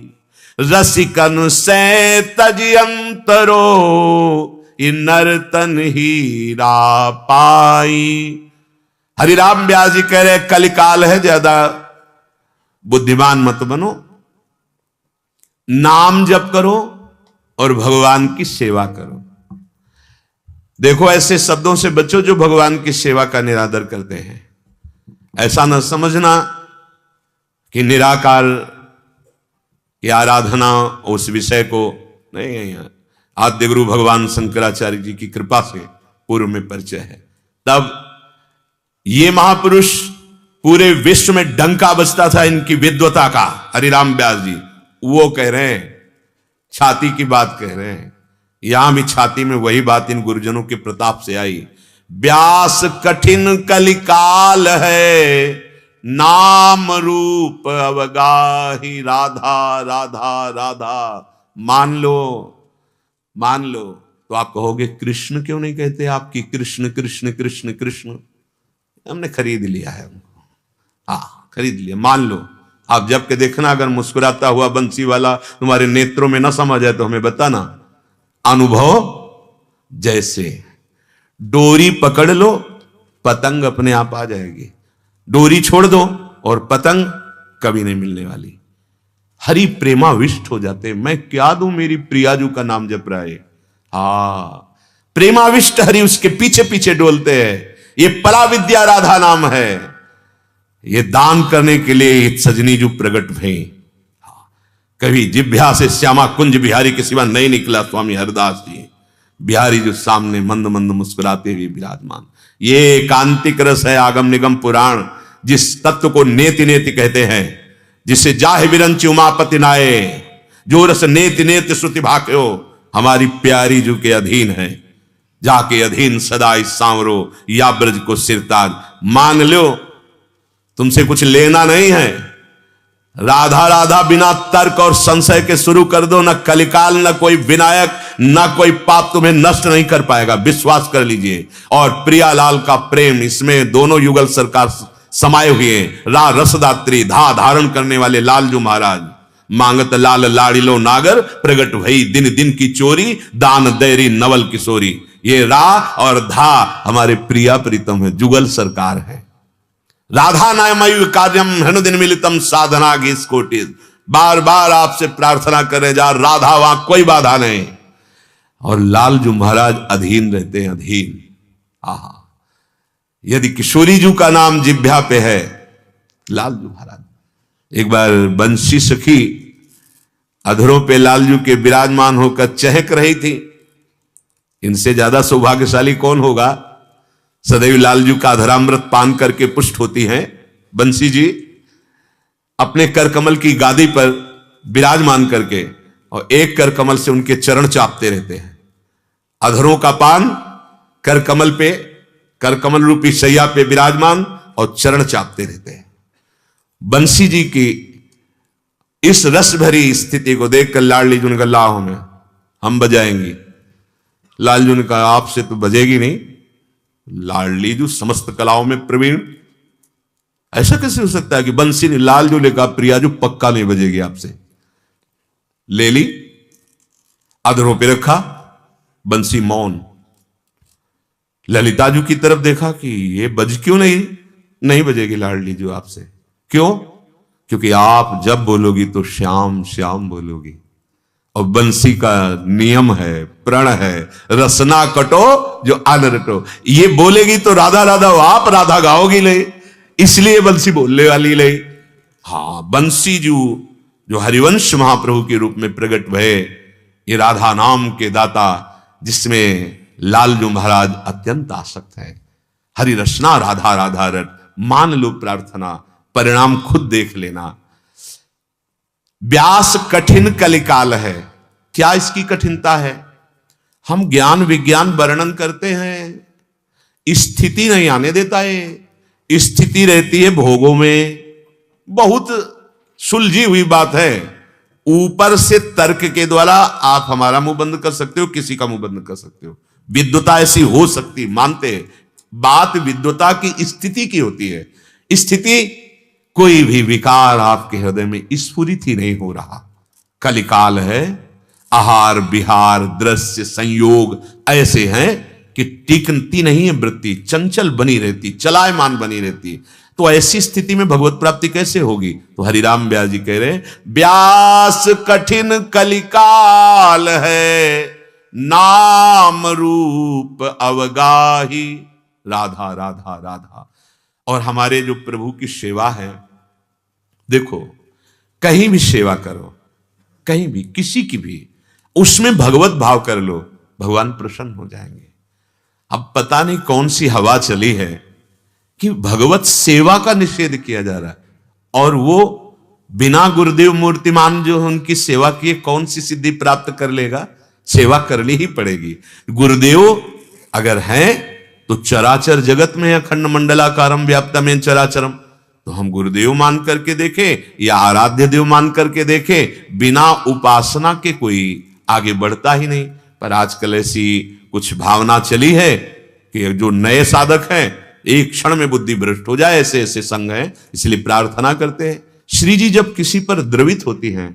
A: रसिकन से तजयंतरो, नर्तन हीरा पाई। हरिराम व्यास जी कह रहे कलिकाल है, ज्यादा बुद्धिमान मत बनो, नाम जप करो और भगवान की सेवा करो। देखो ऐसे शब्दों से बचो जो भगवान की सेवा का निरादर करते हैं। ऐसा न समझना कि निराकार की आराधना उस विषय को नहीं, आद्य गुरु भगवान शंकराचार्य जी की कृपा से पूर्व में परिचय है। तब ये महापुरुष पूरे विश्व में डंका बजता था इनकी विद्वता का। हरिराम व्यास जी वो कह रहे हैं, छाती की बात कह रहे हैं, यहां भी छाती में वही बात इन गुरुजनों के प्रताप से आई। व्यास कठिन कलिकाल है, नाम रूप अवगाही। राधा राधा राधा मान लो, मान लो। तो आप कहोगे कृष्ण क्यों नहीं कहते आपकी? कृष्ण कृष्ण कृष्ण कृष्ण, हमने खरीद लिया है उनको। हाँ खरीद लिया, मान लो आप जब के देखना, अगर मुस्कुराता हुआ बंसी वाला तुम्हारे नेत्रों में न समझ आए तो हमें बताना। अनुभव जैसे डोरी पकड़ लो, पतंग अपने आप आ जाएगी। डोरी छोड़ दो और पतंग कभी नहीं मिलने वाली। हरि प्रेमाविष्ट हो जाते। मैं क्या दूं, मेरी प्रियाजू का नाम जप रहा है। प्रेमाविष्ट हरि उसके पीछे पीछे डोलते हैं। ये परा विद्या राधा नाम है। ये दान करने के लिए सजनी जो प्रगट भई। कभी जिभ्या से श्यामा कुंज बिहारी के सिवा नहीं निकला स्वामी हरदास जी। बिहारी जो सामने मंद मंद मुस्कुराते हुए विराजमान। ये कांतिक रस है आगम निगम पुराण, जिस तत्व को नेति नेति कहते हैं, जिसे जाहे विरंच उमापति नाये, जो रस नेति नेति श्रुति भाक्यो, हमारी प्यारी जू के अधीन है। जाके अधीन सदा इस सांवरो, या ब्रज को सिरताज मान लो। तुमसे कुछ लेना नहीं है। राधा राधा बिना तर्क और संशय के शुरू कर दो, न कलिकाल, न कोई विनायक, न कोई पाप तुम्हें नष्ट नहीं कर पाएगा, विश्वास कर लीजिए। और प्रियालाल का प्रेम, इसमें दोनों युगल सरकार समाये हुए हैं। रा रसदात्री धा धारण करने वाले लालजू महाराज। मांगत लाल लाड़िलो नागर, प्रगट भई दिन दिन की चोरी, दान दैरी नवल किशोरी। ये रा और धा हमारे प्रिया प्रीतम है, जुगल सरकार है। राधा नामयु कार्यम हनुदिन मिलितम साधना गीस कोटि। बार बार आपसे प्रार्थना करे जा, राधा वहां कोई बाधा नहीं। और लालजू महाराज अधीन रहते हैं, अधीन। आहा, यदि किशोरी जू का नाम जिभ्या पे है, लालजू महाराज। एक बार बंसी सखी अधरों पे लालजू के विराजमान होकर चहक रही थी। इनसे ज्यादा सौभाग्यशाली कौन होगा। सदैव लालजू का अधरामृत पान करके पुष्ट होती हैं। बंसी जी अपने कर कमल की गादी पर विराजमान करके और एक कर कमल से उनके चरण चापते रहते हैं। अधरों का पान कर कमल पे, कर कमल रूपी सैया पे विराजमान और चरण चापते रहते हैं। बंसी जी की इस रस भरी स्थिति को देखकर लाडली जी ने कहा, लाओ हमें, हम बजाएंगी। लालजू ने कहा, आपसे तो बजेगी नहीं। लाडली जो समस्त कलाओं में प्रवीण, ऐसा कैसे हो सकता है कि बंसी ने, लालजू ने कहा, प्रिया जो पक्का नहीं बजेगी आपसे। ले ली, अधरों पे रखा, बंसी मौन। ललिताजू की तरफ देखा कि ये बज क्यों नहीं बजेगी लाडली जो आपसे। क्यों? क्योंकि आप जब बोलोगी तो श्याम श्याम बोलोगी। और बंसी का नियम है, प्रण है, रसना कटो जो अन रटो। ये बोलेगी तो राधा राधा, आप राधा गाओगी ले, इसलिए बंसी बोलने वाली ले। बंसी जो हरिवंश महाप्रभु के रूप में प्रकट भये, ये राधा नाम के दाता, जिसमें लालजू महाराज अत्यंत आसक्त है। हरि रचना राधा राधा रट, मान लो प्रार्थना, परिणाम खुद देख लेना। व्यास कठिन कलिकाल है। क्या इसकी कठिनता है? हम ज्ञान विज्ञान वर्णन करते हैं, स्थिति नहीं आने देता है। स्थिति रहती है भोगों में। बहुत सुलझी हुई बात है। ऊपर से तर्क के द्वारा आप हमारा मुंह बंद कर सकते हो, किसी का मुंह बंद कर सकते हो। विद्वता ऐसी हो सकती, मानते। बात विद्वता की स्थिति की होती है। स्थिति, कोई भी विकार आपके हृदय में स्फुरित ही नहीं हो रहा। कलिकाल है। आहार विहार दृश्य संयोग ऐसे हैं कि टिकती नहीं है वृत्ति, चंचल बनी रहती, चलायमान बनी रहती। तो ऐसी स्थिति में भगवत प्राप्ति कैसे होगी? तो हरिराम व्यास जी कह रहे, व्यास कठिन कलिकाल है, नाम रूप अवगाही। राधा राधा राधा। और हमारे जो प्रभु की सेवा है, देखो कहीं भी सेवा करो, कहीं भी, किसी की भी, उसमें भगवत भाव कर लो, भगवान प्रसन्न हो जाएंगे। अब पता नहीं कौन सी हवा चली है कि भगवत सेवा का निषेध किया जा रहा है, और वो बिना गुरुदेव मूर्तिमान जो उनकी सेवा किए कौन सी सिद्धि प्राप्त कर लेगा? सेवा करनी ही पड़ेगी। गुरुदेव अगर हैं तो चराचर जगत में अखंड मंडलाकारम व्याप्तमेन चराचरम, तो हम गुरुदेव मान करके देखें या आराध्य देव मान करके देखें। बिना उपासना के कोई आगे बढ़ता ही नहीं। पर आजकल ऐसी कुछ भावना चली है कि जो नए साधक हैं, एक क्षण में बुद्धि भ्रष्ट हो जाए, ऐसे ऐसे संग हैं। इसलिए प्रार्थना करते हैं श्री जी जब किसी पर द्रवित होती हैं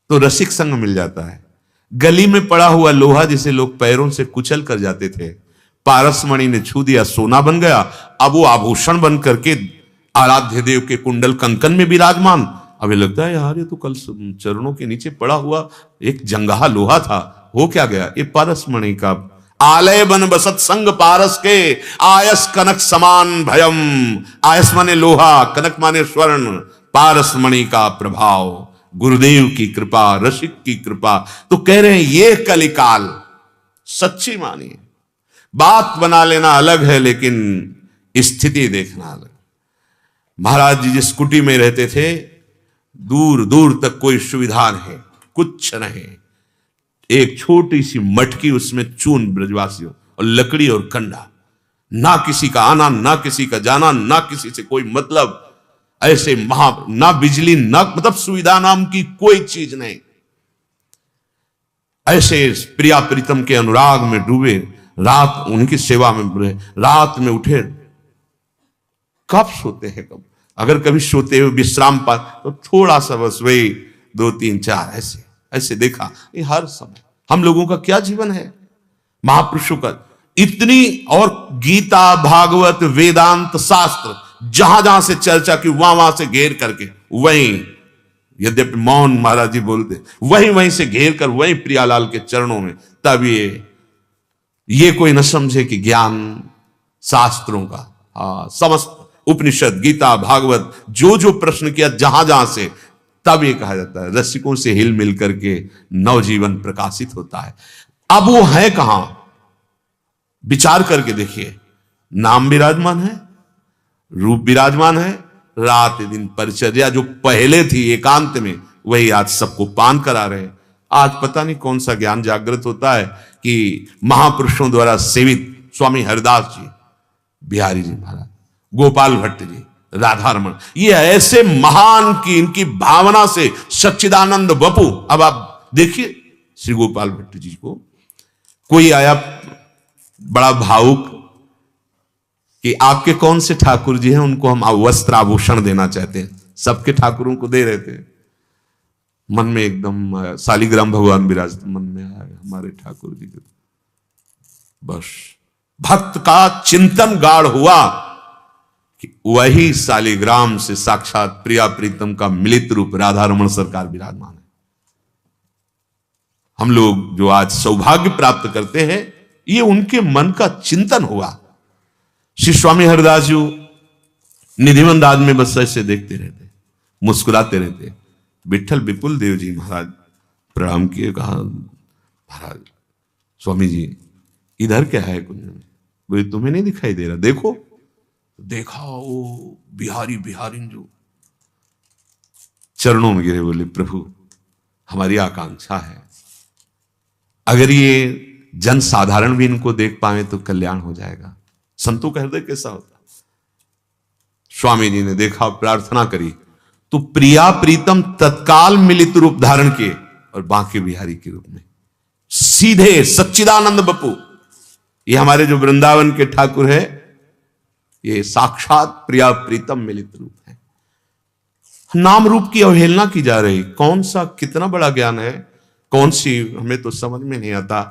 A: तो रसिक संग मिल जाता है। गली में पड़ा हुआ लोहा जिसे लोग पैरों से कुचल कर जाते थे, पारसमणि ने छू दिया, सोना बन गया। अब वो आभूषण बन करके आराध्य देव के कुंडल कंकन में विराजमान। अब ये लगता है यार ये तो कल चरणों के नीचे पड़ा हुआ एक जंगहा लोहा था, हो क्या गया? ये पारसमणि का आलय बन बसत संग पारस के, आयस कनक समान भयम। आयस माने लोहा, कनक माने स्वर्ण, पारसमणि का प्रभाव, गुरुदेव की कृपा, रसिक की कृपा। तो कह रहे हैं ये कलिकाल सच्ची मानिए, बात बना लेना अलग है लेकिन स्थिति देखना अलग। महाराज जी जिस कुटी में रहते थे, दूर दूर तक कोई सुविधा नहीं, कुछ नहीं, एक छोटी सी मटकी, उसमें चून ब्रजवासियों और लकड़ी और कंडा, ना किसी का आना ना किसी का जाना, ना किसी से कोई मतलब, ऐसे ना बिजली ना मतलब सुविधा नाम की कोई चीज नहीं। ऐसे प्रिया प्रीतम के अनुराग में डूबे, रात उनकी सेवा में रहे, रात में उठे, कब सोते हैं कब, अगर कभी सोते हुए विश्राम पा तो थोड़ा सा बस वही 2 3 4 ऐसे ऐसे देखा। ये हर समय हम लोगों का क्या जीवन है, महापुरुषों का इतनी, और गीता भागवत वेदांत शास्त्र जहां जहां से चर्चा की वहां से घेर करके, वहीं यद्यपि मौन महाराज जी बोलते, वहीं वहीं से घेर कर वहीं प्रियालाल के चरणों में। तब ये कोई न समझे कि ज्ञान शास्त्रों का, समस्त उपनिषद गीता भागवत जो जो प्रश्न किया जहां जहां से, तब ये कहा जाता है रसिकों से हिल मिल करके नवजीवन प्रकाशित होता है। अब वो है कहां, विचार करके देखिए, नाम विराजमान है, रूप विराजमान है, रात दिन परिचर्या जो पहले थी एकांत में, वही आज सबको पान करा रहे हैं। आज पता नहीं कौन सा ज्ञान जागृत होता है कि महापुरुषों द्वारा सेवित स्वामी हरिदास जी, बिहारी जी महाराज, गोपाल भट्ट जी, राधा रमन, ये ऐसे महान की इनकी भावना से सच्चिदानंद बपू। अब आप देखिए श्री गोपाल भट्ट जी को कोई आया बड़ा भावुक कि आपके कौन से ठाकुर जी हैं, उनको हम वस्त्र आभूषण देना चाहते हैं, सबके ठाकुरों को दे रहे थे। मन में एकदम शालिग्राम भगवान विराज मन में आया हमारे ठाकुर जी के, बस भक्त का चिंतन गाढ़ हुआ कि वही शालिग्राम से साक्षात प्रिया प्रीतम का मिलित रूप राधा रमन सरकार विराजमान है। हम लोग जो आज सौभाग्य प्राप्त करते हैं, ये उनके मन का चिंतन हुआ। श्री स्वामी हरिदास जी निधिवंत आदमी में बस ऐसे देखते रहते, मुस्कुराते रहते। विठल विपुल देव जी महाराज प्रणाम किए, कहा महाराज स्वामी जी इधर क्या है कुंज में, बोले तुम्हें नहीं दिखाई दे रहा, देखो। देखा वो बिहारी बिहारिन जो चरणों में गिरे, बोले प्रभु हमारी आकांक्षा है, अगर ये जन साधारण भी इनको देख पाए तो कल्याण हो जाएगा। संतों का हृदय कैसा होता। स्वामी जी ने देखा, प्रार्थना करी, तो प्रिया प्रीतम तत्काल मिलित रूप धारण किए और बांके बिहारी के रूप में सीधे सच्चिदानंद बपू, ये हमारे जो वृंदावन के ठाकुर है, ये साक्षात प्रिया प्रीतम मिलित रूप है। नाम रूप की अवहेलना की जा रही, कौन सा कितना बड़ा ज्ञान है, कौन सी, हमें तो समझ में नहीं आता।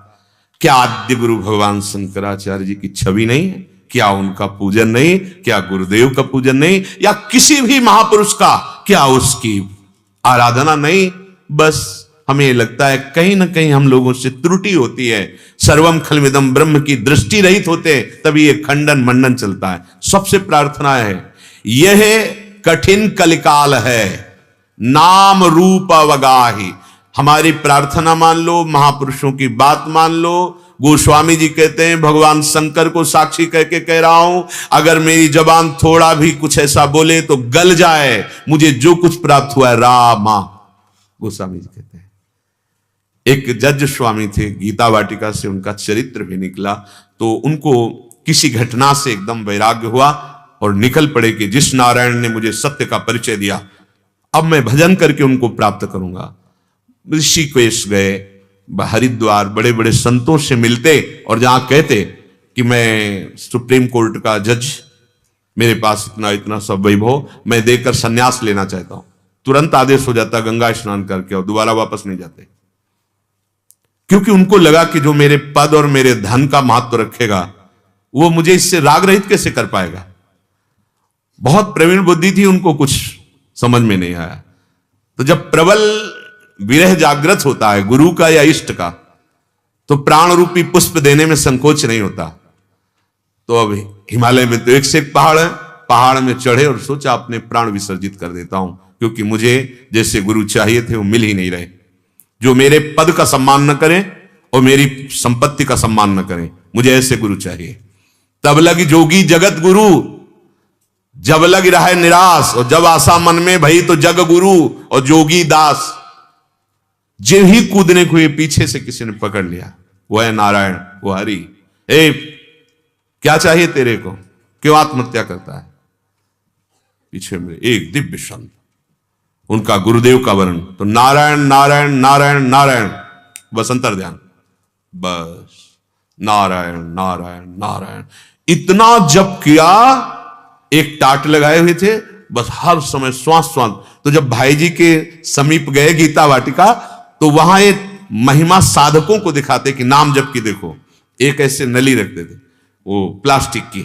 A: क्या आद्य गुरु भगवान शंकराचार्य जी की छवि नहीं है, क्या उनका पूजन नहीं, क्या गुरुदेव का पूजन नहीं, या किसी भी महापुरुष का क्या उसकी आराधना नहीं। बस हमें लगता है कहीं ना कहीं हम लोगों से त्रुटि होती है। सर्वम खलमिदम ब्रह्म की दृष्टि रहित होते तभी ये खंडन मंडन चलता है। सबसे प्रार्थना है, यह कठिन कलिकाल है, नाम रूप अवगाही। हमारी प्रार्थना मान लो, महापुरुषों की बात मान लो। गोस्वामी जी कहते हैं, भगवान शंकर को साक्षी कह के कह रहा हूं, अगर मेरी जबान थोड़ा भी कुछ ऐसा बोले तो गल जाए, मुझे जो कुछ प्राप्त हुआ है रामा। गोस्वामी जी कहते हैं। एक जज स्वामी थे, गीता वाटिका से उनका चरित्र भी निकला, तो उनको किसी घटना से एकदम वैराग्य हुआ और निकल पड़े कि जिस नारायण ने मुझे सत्य का परिचय दिया, अब मैं भजन करके उनको प्राप्त करूंगा। ऋषिकेश गए, हरिद्वार, बड़े बड़े संतों से मिलते और जहां कहते कि मैं सुप्रीम कोर्ट का जज, मेरे पास इतना इतना सब वैभव, मैं देकर संन्यास लेना चाहता हूं। तुरंत आदेश हो जाता, गंगा स्नान करके और दोबारा वापस नहीं जाते, क्योंकि उनको लगा कि जो मेरे पद और मेरे धन का महत्व रखेगा वो मुझे इससे राग रहित कैसे कर पाएगा। बहुत प्रवीण बुद्धि थी, उनको कुछ समझ में नहीं आया। तो जब प्रबल विरह जागृत होता है गुरु का या इष्ट का, तो प्राण रूपी पुष्प देने में संकोच नहीं होता। तो अब हिमालय में तो एक से एक पहाड़ है, पहाड़ में चढ़े और सोचा अपने प्राण विसर्जित कर देता हूं, क्योंकि मुझे जैसे गुरु चाहिए थे वो मिल ही नहीं रहे, जो मेरे पद का सम्मान न करें और मेरी संपत्ति का सम्मान न करें, मुझे ऐसे गुरु चाहिए। तब लगी जोगी जगत गुरु, जब लग रहा है निराश, और जब आशा मन में भई तो जग गुरु और जोगी दास। जे ही कूदने को ये पीछे से किसी ने पकड़ लिया, वो है नारायण, वो हरि। ए क्या चाहिए तेरे को, क्यों आत्महत्या करता है? पीछे में एक दिव्य संत, उनका गुरुदेव का वर्ण, तो नारायण नारायण नारायण नारायण, बस अंतर ध्यान, बस नारायण नारायण नारायण, इतना जप किया। एक टाट लगाए हुए थे, बस हर समय श्वास श्वास। तो जब भाई जी के समीप गए गीता वाटिका, तो वहां एक महिमा साधकों को दिखाते कि नाम जप की देखो, एक ऐसे नली रखते थे वो प्लास्टिक की,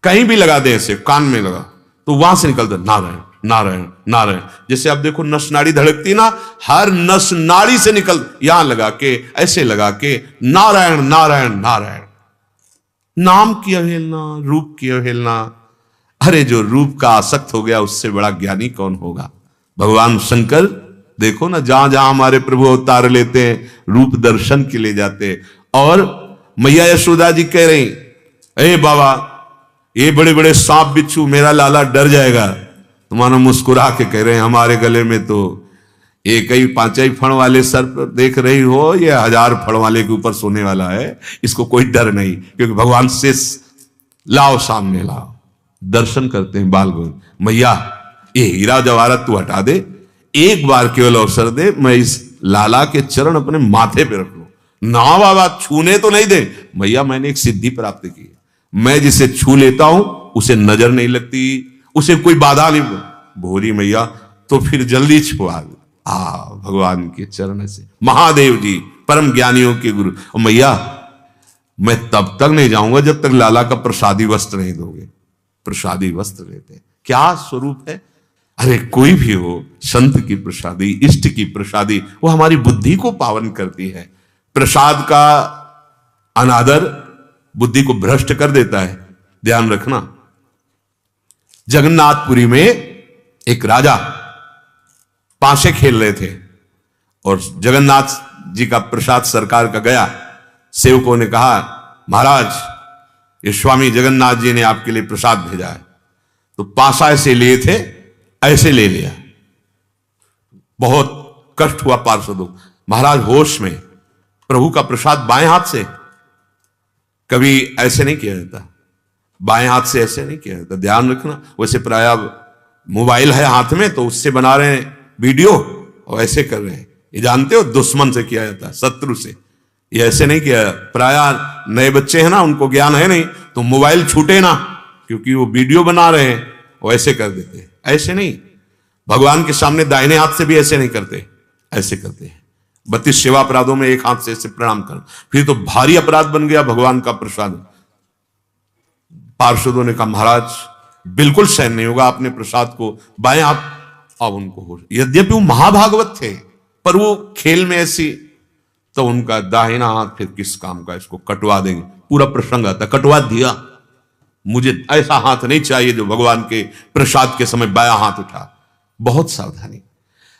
A: कहीं भी लगा दे, ऐसे कान में लगा तो वहां से निकलता नारायण नारायण नारायण। जैसे आप देखो नस नाड़ी धड़कती ना, हर नस नाड़ी से निकल, यहां लगा के, ऐसे लगा के नारायण नारायण नारायण। नाम की अवहेलना, रूप की अवहेलना। अरे जो रूप का आसक्त हो गया उससे बड़ा ज्ञानी कौन होगा। भगवान शंकर देखो ना, जहां जहां हमारे प्रभु अवतार लेते हैं, रूप दर्शन के लिए जाते। और मैया यशोदा जी कह रही, ए बाबा ये बड़े बड़े सांप बिच्छू, मेरा लाला डर जाएगा। तो मानो मुस्कुरा के कह रहे हैं, हमारे गले में तो एक ही 5 ही फण वाले सर्प देख रही हो, ये 1000 फण वाले के ऊपर सोने वाला है, इसको कोई डर नहीं, क्योंकि भगवान से लाओ, सामने लाओ। दर्शन करते हैं बाल गोविंद। मैया ये हीरा जवाहरात तू हटा दे, एक बार केवल अवसर दे, मैं इस लाला के चरण अपने माथे पे रख लूं। ना बाबा छूने तो नहीं दे। मैया मैंने एक सिद्धि प्राप्त की, मैं जिसे छू लेता हूं उसे नजर नहीं लगती, उसे कोई बाधा नहीं। भोली मैया तो फिर जल्दी छुआ दे। भगवान के चरण से, महादेव जी परम ज्ञानियों के गुरु। और मैया मैं तब तक नहीं जाऊंगा जब तक लाला का प्रसादी वस्त्र नहीं दोगे। प्रसादी वस्त्र लेते, क्या स्वरूप है। अरे कोई भी हो, संत की प्रसादी, इष्ट की प्रसादी, वो हमारी बुद्धि को पावन करती है। प्रसाद का अनादर बुद्धि को भ्रष्ट कर देता है, ध्यान रखना। जगन्नाथपुरी में एक राजा पांसे खेल रहे थे और जगन्नाथ जी का प्रसाद सरकार का गया। सेवकों ने कहा, महाराज ये स्वामी जगन्नाथ जी ने आपके लिए प्रसाद भेजा है। तो पांसा ऐसे लिए थे, ऐसे ले लिया। बहुत कष्ट हुआ पार्षदों। महाराज होश में, प्रभु का प्रसाद बाएं हाथ से, कभी ऐसे नहीं किया जाता, बाएं हाथ से ऐसे नहीं किया जाता, ध्यान रखना। वैसे प्राय मोबाइल है हाथ में तो उससे बना रहे हैं वीडियो और ऐसे कर रहे हैं, ये जानते हो दुश्मन से किया जाता है, शत्रु से। ये ऐसे नहीं किया। प्राय नए बच्चे हैं ना, उनको ज्ञान है नहीं, तो मोबाइल छूटे ना, क्योंकि वो वीडियो बना रहे हैं, वो ऐसे कर देते हैं। ऐसे नहीं, भगवान के सामने दाहिने हाथ से भी ऐसे नहीं करते, ऐसे करते हैं। 32 सेवा अपराधों में एक हाथ से ऐसे प्रणाम कर, फिर तो भारी अपराध बन गया भगवान का प्रसाद। पार्षदों ने कहा, महाराज बिल्कुल सहन नहीं होगा आपने प्रसाद को बाएं हाथ। अब उनको हो, यद्यपि वो महाभागवत थे, पर वो खेल में ऐसी, तो उनका दाहिना हाथ फिर किस काम का, इसको कटवा देंगे। पूरा प्रसंग आता, कटवा दिया। मुझे ऐसा हाथ नहीं चाहिए जो भगवान के प्रसाद के समय बायां हाथ उठा। बहुत सावधानी,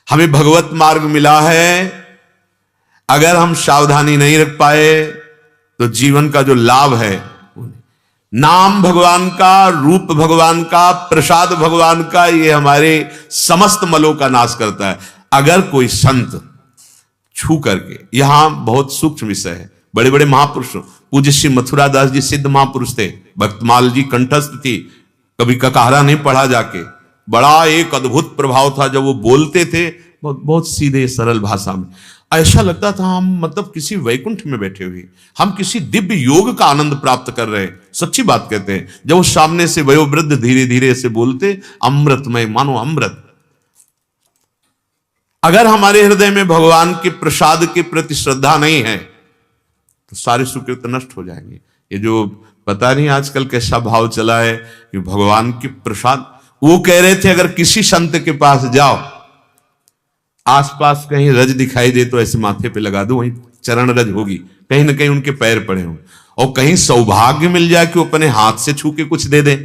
A: हमें भगवत मार्ग मिला है, अगर हम सावधानी नहीं रख पाए तो जीवन का जो लाभ है, नाम भगवान का, रूप भगवान का, प्रसाद भगवान का, ये हमारे समस्त मलों का नाश करता है। अगर कोई संत छू करके, यहां बहुत सूक्ष्म विषय है, बड़े बड़े महापुरुष, पूज्य श्री मथुरा दास जी सिद्ध महापुरुष थे, भक्तमाल जी कंठस्थ थी, कभी ककारा नहीं पढ़ा जाके, बड़ा एक अद्भुत प्रभाव था जब वो बोलते थे, बहुत बहुत सीधे सरल भाषा में। ऐसा लगता था हम मतलब किसी वैकुंठ में बैठे हुए, हम किसी दिव्य योग का आनंद प्राप्त कर रहे हैं। सच्ची बात कहते हैं, जब वो सामने से वयोवृद्ध धीरे धीरे से बोलते, अमृतमय, मानो अमृत। अगर हमारे हृदय में भगवान के प्रसाद के प्रति श्रद्धा नहीं है तो सारे सुकृत नष्ट हो जाएंगे। ये जो पता नहीं आजकल कैसा भाव चला है कि भगवान के प्रसाद, वो कह रहे थे अगर किसी संत के पास जाओ, आसपास कहीं रज दिखाई दे तो ऐसे माथे पे लगा दो, वहीं चरण रज होगी, कहीं ना कहीं उनके पैर पड़े हों, और कहीं सौभाग्य मिल जाए कि वो अपने हाथ से छू के कुछ दे दे,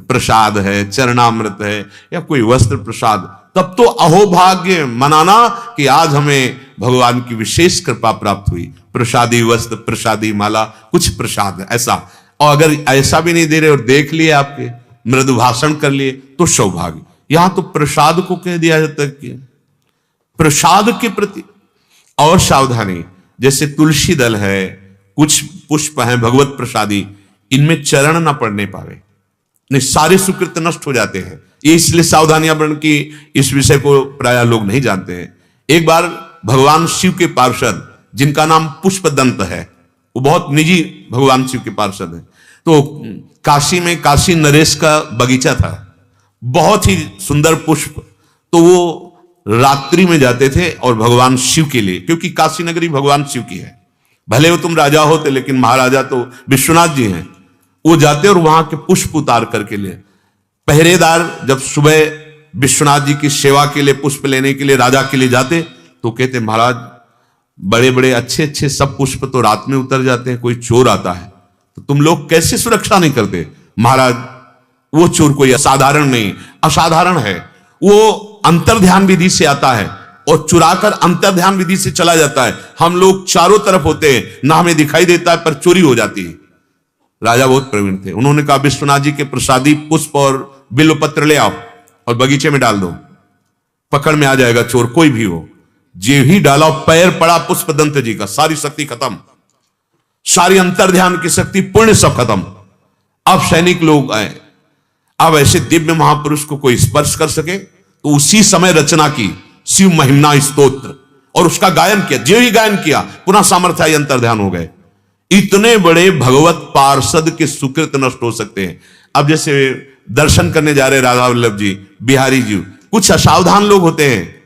A: प्रसाद है, चरणामृत है या कोई वस्त्र प्रसाद, तब तो अहोभाग्य मनाना कि आज हमें भगवान की विशेष कृपा प्राप्त हुई, प्रसादी वस्त्र, प्रसादी माला, कुछ प्रसाद ऐसा। और अगर ऐसा भी नहीं दे रहे और देख लिए आपके मृदु भाषण कर लिए तो सौभाग्य। यहां तो प्रसाद को कह दिया जाता है कि प्रसाद के प्रति और सावधानी। जैसे तुलसी दल है, कुछ पुष्प हैं भगवत प्रसादी, इनमें चरण ना पड़ने पावे, नहीं सारे सुकृत नष्ट हो जाते हैं। ये इसलिए सावधानियां बरन की इस विषय को प्राय लोग नहीं जानते हैं। एक बार भगवान शिव के पार्षद, जिनका नाम पुष्पदंत है, वो बहुत निजी भगवान शिव के पार्षद है, तो काशी में काशी नरेश का बगीचा था, बहुत ही सुंदर पुष्प, तो वो रात्रि में जाते थे और भगवान शिव के लिए, क्योंकि काशी नगरी भगवान शिव की है, भले वो तुम राजा होते लेकिन महाराजा तो विश्वनाथ जी हैं, वो जाते और वहां के पुष्प उतार करके लिए। पहरेदार जब सुबह विश्वनाथ जी की सेवा के लिए पुष्प लेने के लिए राजा के लिए जाते तो कहते महाराज बड़े बड़े अच्छे अच्छे सब पुष्प तो रात में उतर जाते हैं, कोई चोर आता है तो तुम लोग कैसे सुरक्षा नहीं करते? महाराज वो चोर कोई साधारण नहीं, असाधारण है, वो अंतर्ध्यान विधि से आता है और चुराकर अंतर्ध्यान विधि से चला जाता है। हम लोग चारों तरफ होते हैं, ना हमें दिखाई देता है, पर चोरी हो जाती है। राजा बहुत प्रवीण थे, उन्होंने कहा विश्वनाथ जी के प्रसादी पुष्प और बिल्वपत्र ले आओ और बगीचे में डाल दो, पकड़ में आ जाएगा चोर कोई भी हो। जे ही डाला, पैर पड़ा पुष्पदंत जी का, सारी शक्ति खत्म, सारी अंतर्ध्यान की शक्ति पुण्य सब खत्म। अब सैनिक लोग आए, अब ऐसे दिव्य महापुरुष को कोई स्पर्श कर सके तो उसी समय रचना की शिव महिमा स्तोत्र और उसका गायन किया। जो ही गायन किया पुनः सामर्थ्य अंतर्ध्यान हो गए। इतने बड़े भगवत पार्षद के सुकृत नष्ट हो सकते हैं। अब जैसे दर्शन करने जा रहे राधा वल्लभ जी, बिहारी जी, कुछ असावधान लोग होते हैं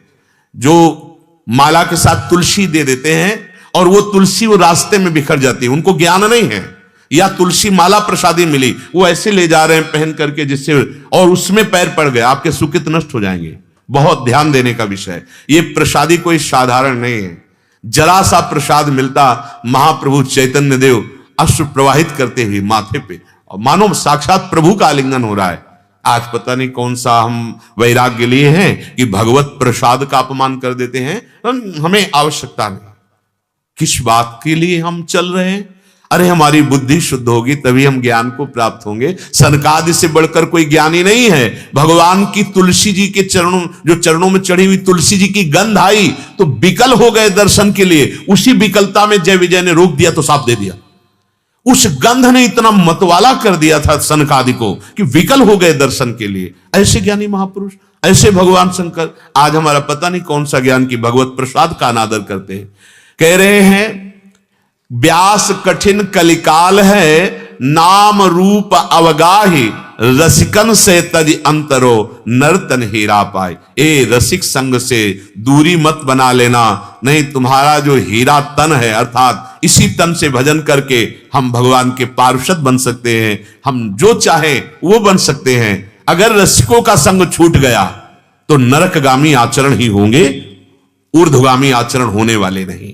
A: जो माला के साथ तुलसी दे देते हैं और वो तुलसी वो रास्ते में बिखर जाती है, उनको ज्ञान नहीं है, या तुलसी माला प्रसादी मिली वो ऐसे ले जा रहे हैं पहन करके, जिससे और उसमें पैर पड़ गए, आपके सुकृत नष्ट हो जाएंगे। बहुत ध्यान देने का विषय। ये प्रसादी कोई साधारण नहीं है। जरा सा प्रसाद मिलता, महाप्रभु चैतन्य देव अश्रु प्रवाहित करते हुए माथे पे, और मानो साक्षात प्रभु का आलिंगन हो रहा है। आज पता नहीं कौन सा हम वैराग्य लिए हैं कि भगवत प्रसाद का अपमान कर देते हैं। हमें आवश्यकता नहीं। किस बात के लिए हम चल रहे हैं? अरे हमारी बुद्धि शुद्ध होगी तभी हम ज्ञान को प्राप्त होंगे। सनकादि से बढ़कर कोई ज्ञानी नहीं है। भगवान की तुलसी जी के चरणों, जो चरणों में चढ़ी हुई तुलसी जी की गंध आई तो विकल हो गए दर्शन के लिए। उसी विकलता में जय विजय ने रोक दिया तो साफ दे दिया। उस गंध ने इतना मतवाला कर दिया था सनकादि को कि विकल हो गए दर्शन के लिए। ऐसे ज्ञानी महापुरुष, ऐसे भगवान शंकर, आज हमारा पता नहीं कौन सा ज्ञान की भगवत प्रसाद का अनादर करते हैं। कह रहे हैं व्यास कठिन कलिकाल है, नाम रूप अवगाही, रसिकन से तज अंतरो नर्तन हीरा पाए। ए रसिक संग से दूरी मत बना लेना, नहीं तुम्हारा जो हीरा तन है, अर्थात इसी तन से भजन करके हम भगवान के पार्षद बन सकते हैं। हम जो चाहे वो बन सकते हैं। अगर रसिकों का संग छूट गया तो नरकगामी आचरण ही होंगे, ऊर्ध्वगामी आचरण होने वाले नहीं।